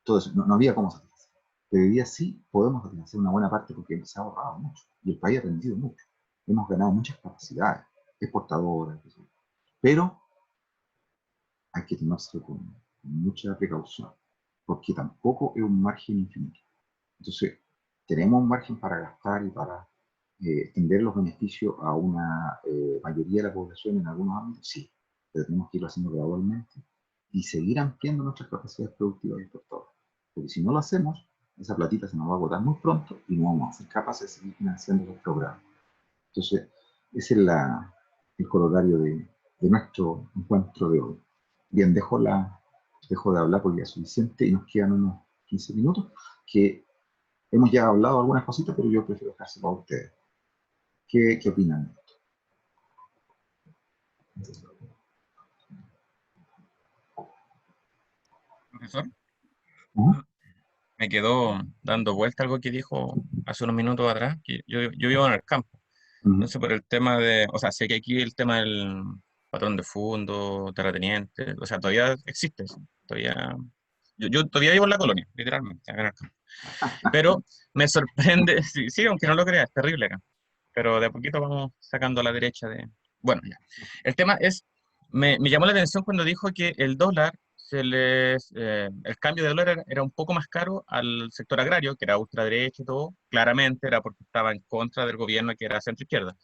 todo eso, no había cómo satisfacer. Pero hoy día sí podemos satisfacer una buena parte porque se ha ahorrado mucho y el país ha aprendido mucho. Hemos ganado muchas capacidades exportadoras, pero hay que tomárselo con mucha precaución, porque tampoco es un margen infinito. Entonces, tenemos un margen para gastar y para extender los beneficios a una mayoría de la población en algunos ámbitos, sí, pero tenemos que irlo haciendo gradualmente y seguir ampliando nuestras capacidades productivas y exportadoras. Porque si no lo hacemos, esa platita se nos va a agotar muy pronto y no vamos a ser capaces de seguir financiando los programas. Entonces, ese es el corolario de nuestro encuentro de hoy. Bien, dejo de hablar porque ya es suficiente y nos quedan unos 15 minutos, que hemos ya hablado algunas cositas, pero yo prefiero dejárselo a ustedes. ¿Qué opinan? Profesor, ¿Uh? me quedó dando vuelta algo que dijo hace unos minutos atrás, que yo vivo en el campo. -huh. Entonces, por el tema de, o sea, sé que aquí el tema del patrón de fondo, terrateniente, o sea, todavía existe eso, todavía, yo todavía vivo en la colonia, literalmente, acá en el campo. Pero me sorprende, sí, sí, aunque no lo creas, es terrible acá, pero de a poquito vamos sacando a la derecha de, bueno, ya. El tema es, me llamó la atención cuando dijo que el dólar, el cambio de dólar era un poco más caro al sector agrario, que era ultraderecha y todo, claramente era porque estaba en contra del gobierno que era centro izquierda,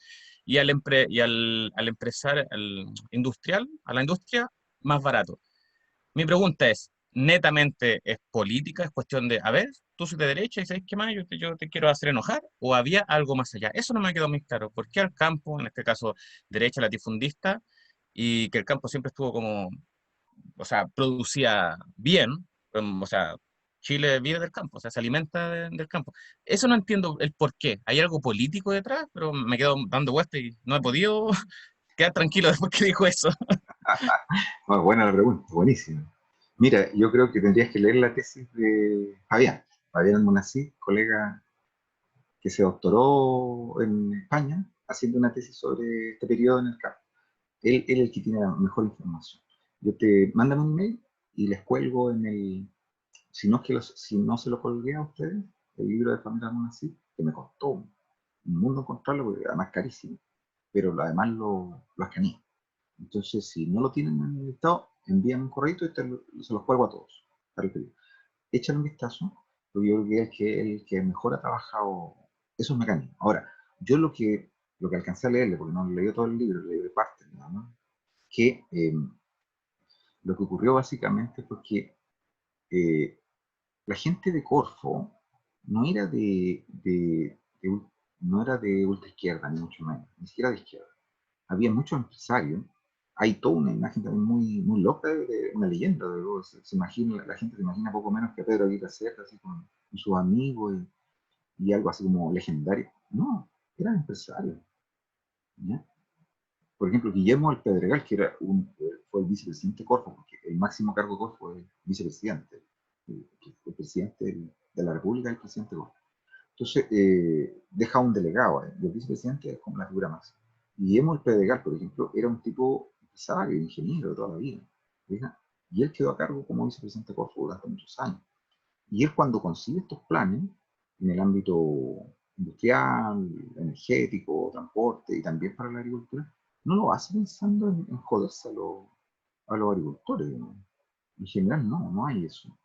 y al empresario, al industrial, a la industria, más barato. Mi pregunta es, netamente es política, es cuestión de, a ver, tú sos de derecha y sabes qué más, yo te quiero hacer enojar, o había algo más allá. Eso no me quedó muy claro. ¿Por qué al campo, en este caso derecha latifundista, y que el campo siempre estuvo como, o sea, producía bien, o sea, Chile vive del campo, o sea, se alimenta del campo. Eso no entiendo el por qué. Hay algo político detrás, pero me quedo dando vueltas y no he podido quedar tranquilo después que dijo eso. Bueno, buena la pregunta, buenísima. Mira, yo creo que tendrías que leer la tesis de Fabián Almonacid, colega que se doctoró en España, haciendo una tesis sobre este periodo en el campo. Él es el que tiene la mejor información. Yo te mandan un mail y les cuelgo en el, si no se lo colgué a ustedes, el libro de Fabián Almonacid, que me costó un mundo encontrarlo, porque además carísimo, pero además lo escaneé. Entonces, si no lo tienen en el listado, envían un correo y se los cuelgo a todos. Échale un vistazo, porque yo creo que es el que mejor ha trabajado esos mecanismos. Ahora, yo lo que alcancé a leerle, porque no leí todo el libro, leí de parte, nada más, que lo que ocurrió básicamente fue que la gente de Corfo no era no era de ultra izquierda, ni mucho menos, ni siquiera de izquierda. Había muchos empresarios. Hay toda una imagen también muy, muy loca de una leyenda. La gente se imagina poco menos que a Pedro Aguirre Cerda, así con sus amigos y algo así como legendario. No, eran empresarios. ¿Ya? Por ejemplo, Guillermo del Pedregal, que fue el vicepresidente de Corfo, porque el máximo cargo de Corfo es el vicepresidente, el presidente de la República, el presidente de Corfo. Entonces, deja un delegado, y el vicepresidente es como la figura máxima. Y Emo el Pedregal, por ejemplo, era un tipo empresario, ingeniero de toda la vida. ¿Fija? Y él quedó a cargo como vicepresidente de Corfo durante muchos años. Y él cuando consigue estos planes, en el ámbito industrial, energético, transporte y también para la agricultura, no lo hace pensando en joderse a los agricultores. ¿No? En general no hay eso.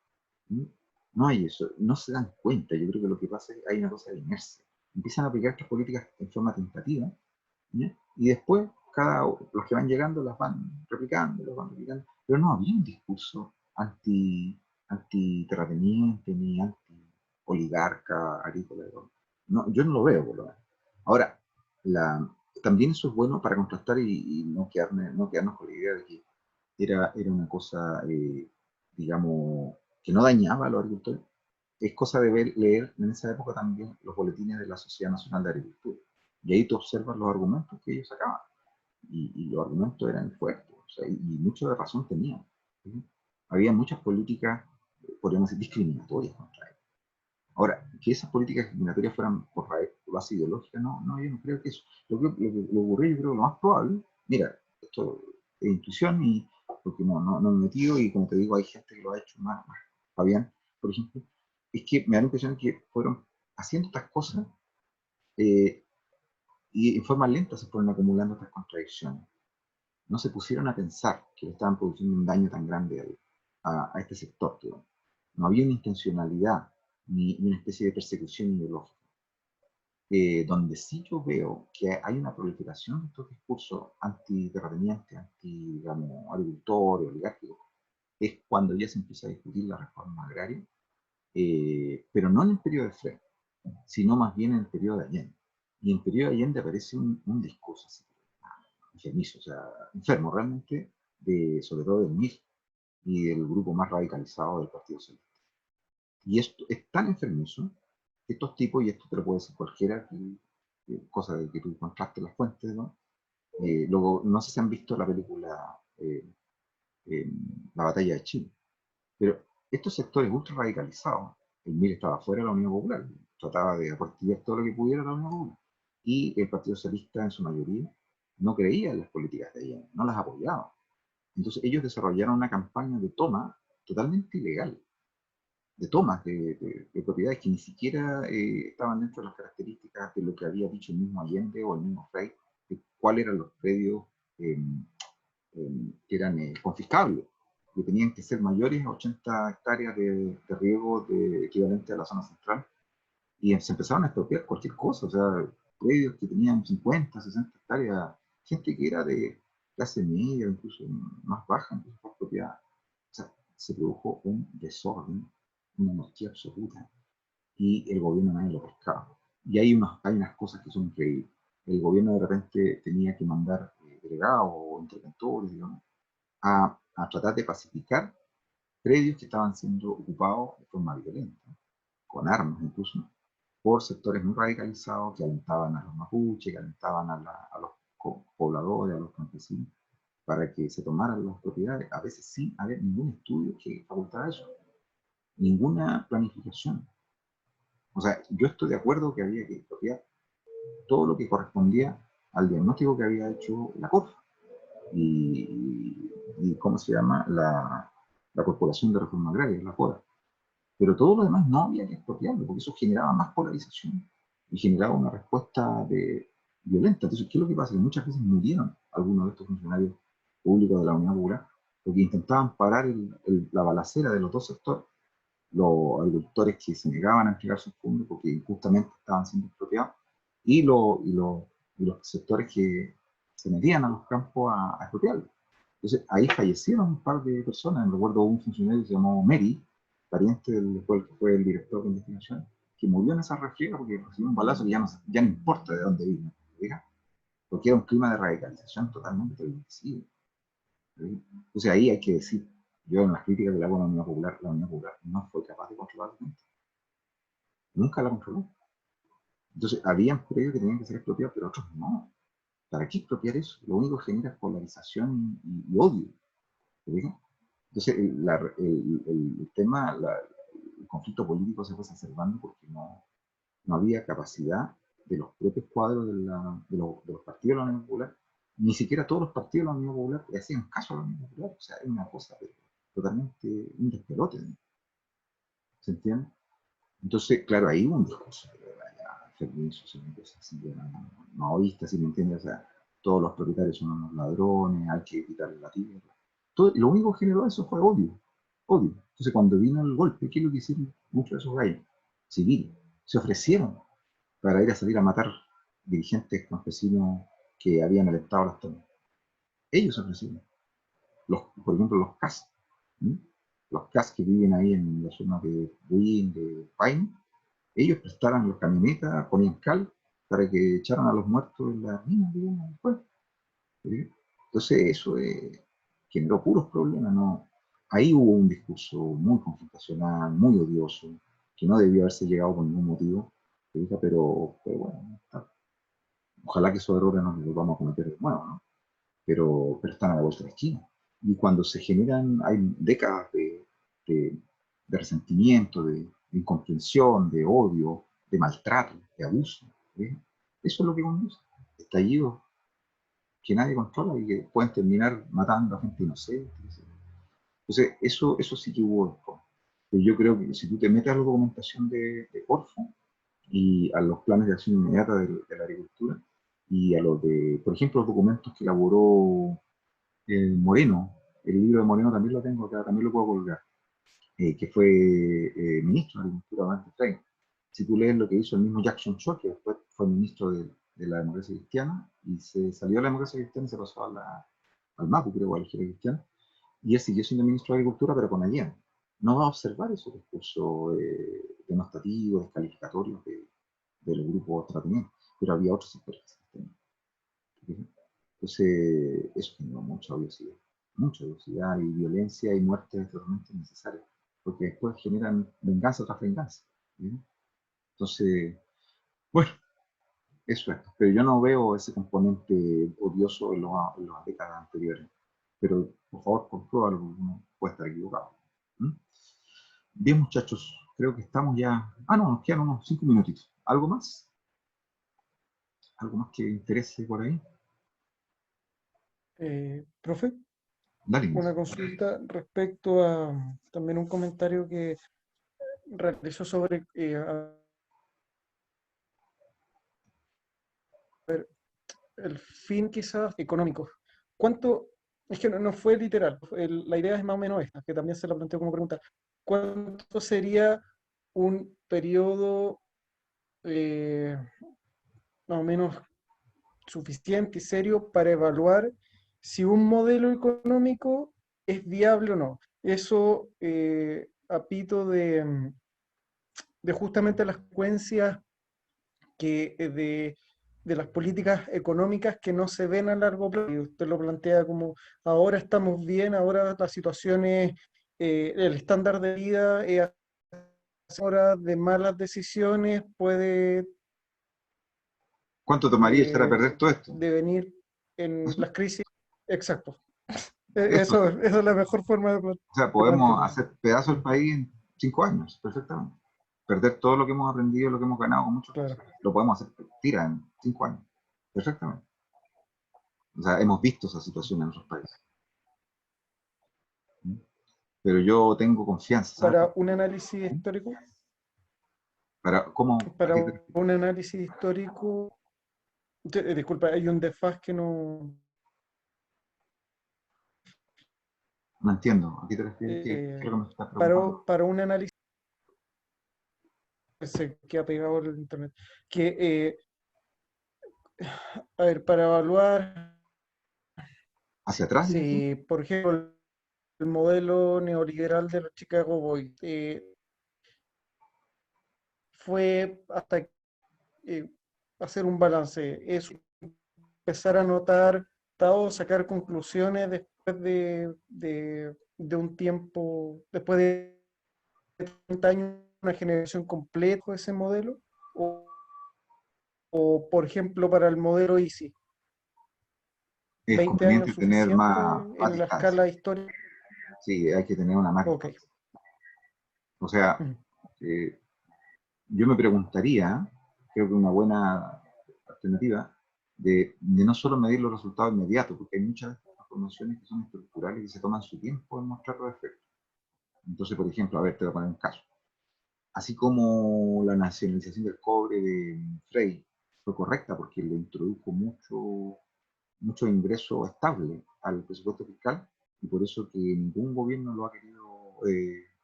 ¿Sí? No hay eso, no se dan cuenta. Yo creo que lo que pasa es que hay una cosa de inercia. Empiezan a aplicar estas políticas en forma tentativa, ¿ya? Y después los que van llegando las van replicando, pero no había un discurso anti-terrateniente ni anti-oligarca agrícola. No, yo no lo veo, por lo menos. Ahora, también eso es bueno para contrastar y no quedarnos con la idea de que era una cosa, digamos, que no dañaba a los agricultores. Es cosa de leer en esa época también los boletines de la Sociedad Nacional de Agricultura. Y ahí tú observas los argumentos que ellos sacaban. Y los argumentos eran fuertes, o sea, y mucho de razón tenían. ¿Sí? Había muchas políticas, podríamos decir, discriminatorias contra ellos. Ahora, que esas políticas discriminatorias fueran por base ideológica, no, yo no creo que eso. Lo ocurrió, yo creo, lo más probable, mira, esto es intuición y porque no me he metido y como te digo, hay gente que lo ha hecho más. Fabián, por ejemplo, es que me da la impresión que fueron haciendo estas cosas eh, y en forma lenta se fueron acumulando estas contradicciones. No se pusieron a pensar que le estaban produciendo un daño tan grande a este sector. Digamos. No había una intencionalidad ni una especie de persecución ideológica. Donde sí yo veo que hay una proliferación de estos discursos antiterratenientes, digamos, agricultores, oligárquicos, es cuando ya se empieza a discutir la reforma agraria pero no en el periodo de Frey, sino más bien en el periodo de Allende. Y en el periodo de Allende aparece un discurso así, enfermizo, o sea, enfermo realmente, sobre todo del MIR y del grupo más radicalizado del Partido Socialista. Y esto es tan enfermizo que estos tipos, y esto te lo puede decir cualquiera, cosa de que tú encontraste las fuentes, ¿no? Luego, no sé si han visto la película La Batalla de Chile, pero estos sectores ultra radicalizados, el MIR estaba fuera de la Unión Popular, trataba de aportillar todo lo que pudiera a la Unión Popular, y el Partido Socialista en su mayoría no creía en las políticas de Allende, no las apoyaba. Entonces ellos desarrollaron una campaña de toma totalmente ilegal, de tomas de propiedades que ni siquiera estaban dentro de las características de lo que había dicho el mismo Allende o el mismo Frey, de cuáles eran los predios eh, que eran confiscables, que tenían que ser mayores a 80 hectáreas de riego equivalente a la zona central, y se empezaron a expropiar cualquier cosa, o sea, predios que tenían 50, 60 hectáreas, gente que era de clase media, incluso más baja, incluso fue expropiada. O sea, se produjo un desorden, una anarquía absoluta, y el gobierno nadie lo pescaba. Y hay unas cosas que son increíbles. El gobierno de repente tenía que mandar delegados o interventores, digamos, a tratar de pacificar predios que estaban siendo ocupados de forma violenta, con armas incluso, por sectores muy radicalizados que alentaban a los mapuches, que alentaban a los pobladores, a los campesinos, para que se tomaran las propiedades, a veces sin haber ningún estudio que facultara eso, ninguna planificación. O sea, yo estoy de acuerdo que había que expropiar todo lo que correspondía al diagnóstico que había hecho la CORF y ¿cómo se llama? La Corporación de Reforma Agraria, la CORA. Pero todo lo demás no había que expropiarlo, porque eso generaba más polarización y generaba una respuesta violenta. Entonces, ¿qué es lo que pasa? Que muchas veces murieron algunos de estos funcionarios públicos de la Unidad Popular porque intentaban parar la balacera de los dos sectores. Los agricultores que se negaban a entregar sus fondos porque injustamente estaban siendo expropiados y los sectores que se metían a los campos a expropiarlos. Entonces ahí fallecieron un par de personas. Recuerdo un funcionario que se llamó Mary, pariente del cual fue el director de investigación, que murió en esa refriega porque recibió un balazo que ya no importa de dónde vino, ¿verdad? Porque era un clima de radicalización totalmente televisivo. Entonces ahí hay que decir, yo en las críticas que le hago a la Unión Popular no fue capaz de controlar la gente. Nunca la controló. Entonces habían predios que tenían que ser expropiados, pero otros no. ¿Para qué expropiar eso? Lo único que genera es polarización y odio. ¿Sí? Entonces el tema, el conflicto político se fue exacerbando porque no había capacidad de los propios cuadros de los partidos de la Unión Popular, ni siquiera todos los partidos de la Unión Popular le hacían caso a la Unión Popular. O sea, es una cosa totalmente un despelote, ¿no? ¿Se entiende? Entonces, claro, ahí hubo un discurso enfermizo, una cosa así, maoísta, ¿sí me entiendes? O sea, todos los propietarios son unos ladrones, hay que quitarle la tierra. Lo único que generó eso fue odio, odio. Entonces, cuando vino el golpe, ¿qué es lo que hicieron muchos de esos gallos? Civiles. Se ofrecieron para ir a salir a matar dirigentes campesinos que habían alentado las tomas. Ellos se ofrecieron. Por ejemplo, los CAS. ¿Sí? Los CAS que viven ahí en la zona de Buin, de Paine, ellos prestaran las camionetas, ponían cal para que echaran a los muertos en las minas, digamos, después. ¿Sí? Entonces eso generó puros problemas, ¿no? Ahí hubo un discurso muy confrontacional, muy odioso, que no debió haberse llegado por ningún motivo, pero bueno, ojalá que esos errores no los vamos a cometer de nuevo, ¿no? Pero están a la vuelta de la esquina. Y cuando se generan, hay décadas de, de resentimiento, de incomprensión, de odio, de maltrato, de abuso. ¿Sí? Eso es lo que conduce. Estallidos que nadie controla y que pueden terminar matando a gente inocente. Entonces, eso sí que hubo después. Pero yo creo que si tú te metes a la documentación de Corfo y a los planes de acción inmediata de la agricultura y a los de, por ejemplo, los documentos que elaboró Moreno, el libro de Moreno también lo tengo acá, también lo puedo colgar, que fue ministro de Agricultura durante Frey. Si tú lees lo que hizo el mismo Jackson Shaw, que después fue ministro de la democracia cristiana, y se salió de la democracia cristiana y se pasó al MAPU, creo, a la Iglesia cristiana, y él siguió siendo ministro de Agricultura, pero con Allende. no va a observar esos discursos denostativos, descalificatorios de los grupos terratenientes, pero había otros sectores que se abstenían. Entonces, eso generó mucha odiosidad y violencia y muertes totalmente innecesarias, porque después generan venganza tras venganza. ¿Sí? Entonces, bueno, eso es. Pero yo no veo ese componente odioso en las décadas anteriores. Pero, por favor, compruébalo, porque uno puede estar equivocado. ¿Mm? Bien, muchachos, creo que estamos ya... Ah, no, nos quedan unos 5 minutitos. ¿Algo más? ¿Algo más que interese por ahí? Profe, Dale, una Ignacio. consulta respecto a también un comentario que realizó sobre ver, el fin quizás económico. ¿Cuánto? Es que no fue literal, la idea es más o menos esta, que también se la planteo como pregunta. ¿Cuánto sería un periodo eh, más o menos suficiente y serio para evaluar si un modelo económico es viable o no? Eso a pito de justamente las consecuencias de las políticas económicas que no se ven a largo plazo. Y usted lo plantea como ahora estamos bien, ahora la situación es, el estándar de vida es ahora de malas decisiones puede ¿Cuánto tomaría echar a perder todo esto? devenir en ¿Eso? las crisis. Exacto. Eso. Esa es la mejor forma O sea, de podemos plantearlo. hacer pedazos del país en 5 años, perfectamente. Perder todo lo que hemos aprendido, lo que hemos ganado con muchos Claro. cosas. Lo podemos hacer, tira, en 5 años, perfectamente. O sea, hemos visto esa situación en otros países. ¿Mm? Pero yo tengo confianza, ¿sabes? Para un análisis ¿Mm? histórico, Para, ¿cómo? ¿A para qué te refieres? un análisis histórico, disculpa, hay un desfaz que no, No entiendo. ¿A qué te refieres? ¿Qué es eh, lo que me estás preguntando? para un análisis que se queda pegado al internet, que, a ver, para evaluar ¿Hacia atrás, dices tú? si, por ejemplo, el modelo neoliberal de los Chicago Boys fue hasta hacer un balance, es empezar a notar, sacar conclusiones después de un tiempo, después de 30 años, una generación completa de ese modelo, o, o, por ejemplo para el modelo Easy, Es 20 años conveniente tener suficiente más en la distancia. escala histórica. Sí, hay que tener una más Ok. distancia. O sea, Ujú. eh, yo me preguntaría, creo que una buena alternativa, de no solo medir los resultados inmediatos, porque hay muchas transformaciones que son estructurales y que se toman su tiempo en mostrar los efectos. Entonces, por ejemplo, a ver, te voy a poner un caso. Así como la nacionalización del cobre de Frey fue correcta porque le introdujo mucho ingreso estable al presupuesto fiscal y por eso que ningún gobierno lo ha querido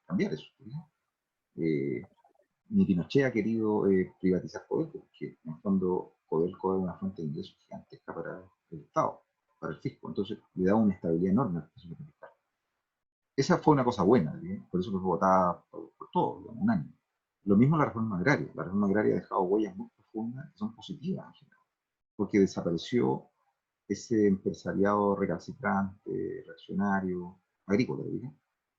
cambiar eso. ¿No? Ni Pinochet ha querido privatizar Codelco, porque en el fondo Codelco es una fuente de ingresos gigantesca para el Estado, para el fisco, entonces le da una estabilidad enorme al presupuesto fiscal. Esa fue una cosa buena, ¿sí? Por eso que fue votada por todo, digamos, un año. Lo mismo la reforma agraria ha dejado huellas muy profundas que son positivas en general, porque desapareció ese empresariado recalcitrante, reaccionario, agrícola, ¿sí?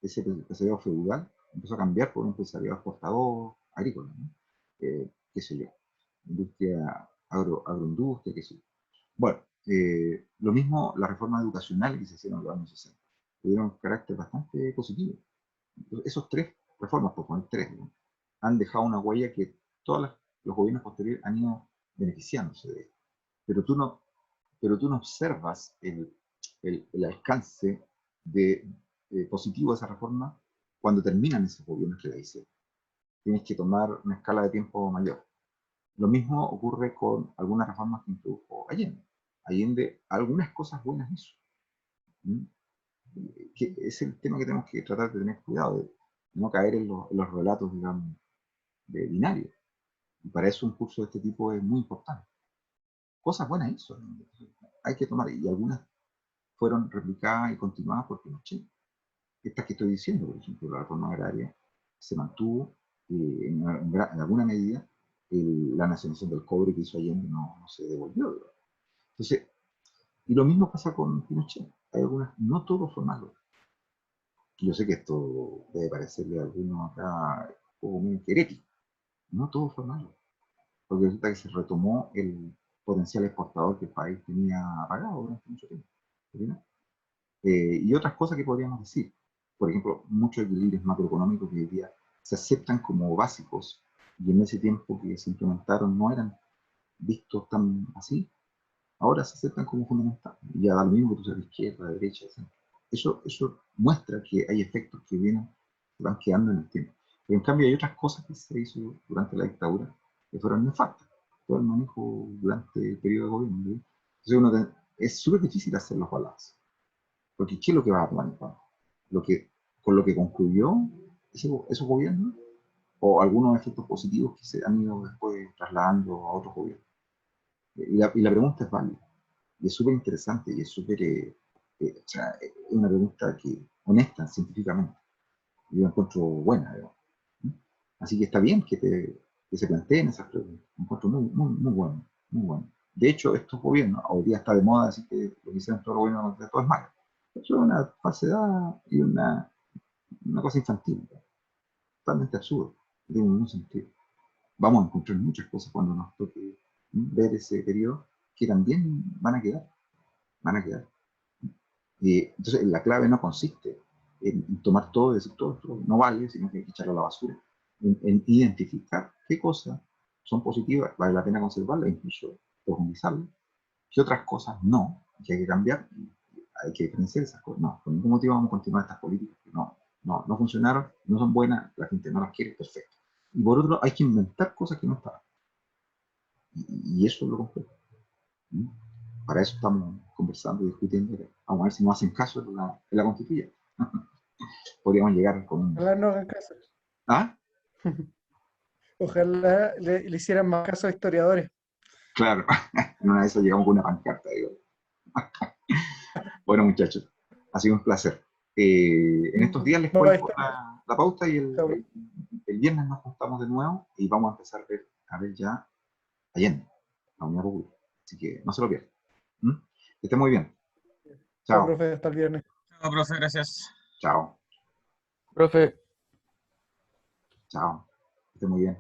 Ese empresariado feudal empezó a cambiar por un empresariado exportador agrícola, ¿no? Qué sé yo, industria, agroindustria, qué sé yo. Bueno, lo mismo las reformas educacionales que se hicieron en los años 60, tuvieron un carácter bastante positivo. Entonces, esos tres reformas, por poner tres, ¿no? Han dejado una huella que todos los gobiernos posteriores han ido beneficiándose de. Pero tú no, pero tú no observas el alcance positivo de esa reforma cuando terminan esos gobiernos que la hicieron. Tienes que tomar una escala de tiempo mayor. Lo mismo ocurre con algunas reformas que introdujo Allende. Allende algunas cosas buenas hizo. ¿Mm? Que es el tema que tenemos que tratar de tener cuidado, de no caer en los relatos, digamos, de binarios. Y para eso un curso de este tipo es muy importante. Cosas buenas hizo. Hay que tomar, y algunas fueron replicadas y continuadas por Pinochet. estas que estoy diciendo, por ejemplo, la reforma agraria, se mantuvo en alguna medida, la nacionalización del cobre que hizo Allende no se devolvió. Entonces, y lo mismo pasa con Pinochet. Hay algunas, no todo fue malo. Yo sé que esto debe parecerle a algunos acá como muy herético. No todo fue malo. Porque resulta que se retomó el potencial exportador que el país tenía apagado durante mucho tiempo. ¿Sí? Y otras cosas que podríamos decir. Por ejemplo, muchos equilibrios macroeconómicos que hoy día se aceptan como básicos y en ese tiempo que se implementaron no eran vistos tan así, ahora se aceptan como fundamentales. Y ya da lo mismo que tú seas de izquierda, de derecha, etc. Eso muestra que hay efectos que vienen, que van quedando en el tiempo. Pero en cambio hay otras cosas que se hizo durante la dictadura que fueron nefastas. Todo el manejo durante el periodo de gobierno. ¿Sí? Entonces es súper difícil hacer los balances. Porque ¿qué es lo que va a tomar en cuenta? Con lo que concluyó esos gobiernos o algunos efectos positivos que se han ido después trasladando a otros gobiernos. Y la pregunta es válida. Y es súper interesante y es súper, o sea, es una pregunta que, honesta científicamente. Yo la encuentro buena, digamos. Así que está bien que se planteen esas preguntas. Me encuentro muy, muy, muy bueno, muy bueno. De hecho, estos gobiernos, hoy día está de moda decir que lo que hicieron todos los gobiernos de todo es malo. Eso es una falsedad y una cosa infantil, totalmente absurda, no tiene ningún sentido. Vamos a encontrar muchas cosas cuando nos toque ver ese periodo que también van a quedar. Entonces, la clave no consiste en tomar todo y decir todo esto no vale, sino que hay que echarlo a la basura. En identificar qué cosas son positivas, vale la pena conservarlas, incluso profundizarlas, qué otras cosas no, que hay que cambiar, y hay que diferenciar esas cosas. No, por ningún motivo vamos a continuar estas políticas que no funcionaron, no son buenas, la gente no las quiere, perfecto. Y por otro, hay que inventar cosas que no estaban. Y eso es lo complejo. ¿Mm? Para eso estamos conversando y discutiendo. Vamos a ver si nos hacen caso en la constituyente. Podríamos llegar con un... Ojalá no hagan caso. ¿Ah? Ojalá le hicieran más caso a historiadores. Claro. En una de esas llegamos con una pancarta. Digo. Bueno, muchachos, ha sido un placer. En estos días les No, ahí cuelgo está. la pauta y Está bueno. el viernes nos juntamos de nuevo y vamos a empezar a ver ya Allende, la Unidad Popular. Así que no se lo pierdan. ¿Mm? Que esté muy bien. Chao, Chao. profe, hasta el viernes. No, profe, gracias. Chao. Profe. Chao. Que esté muy bien.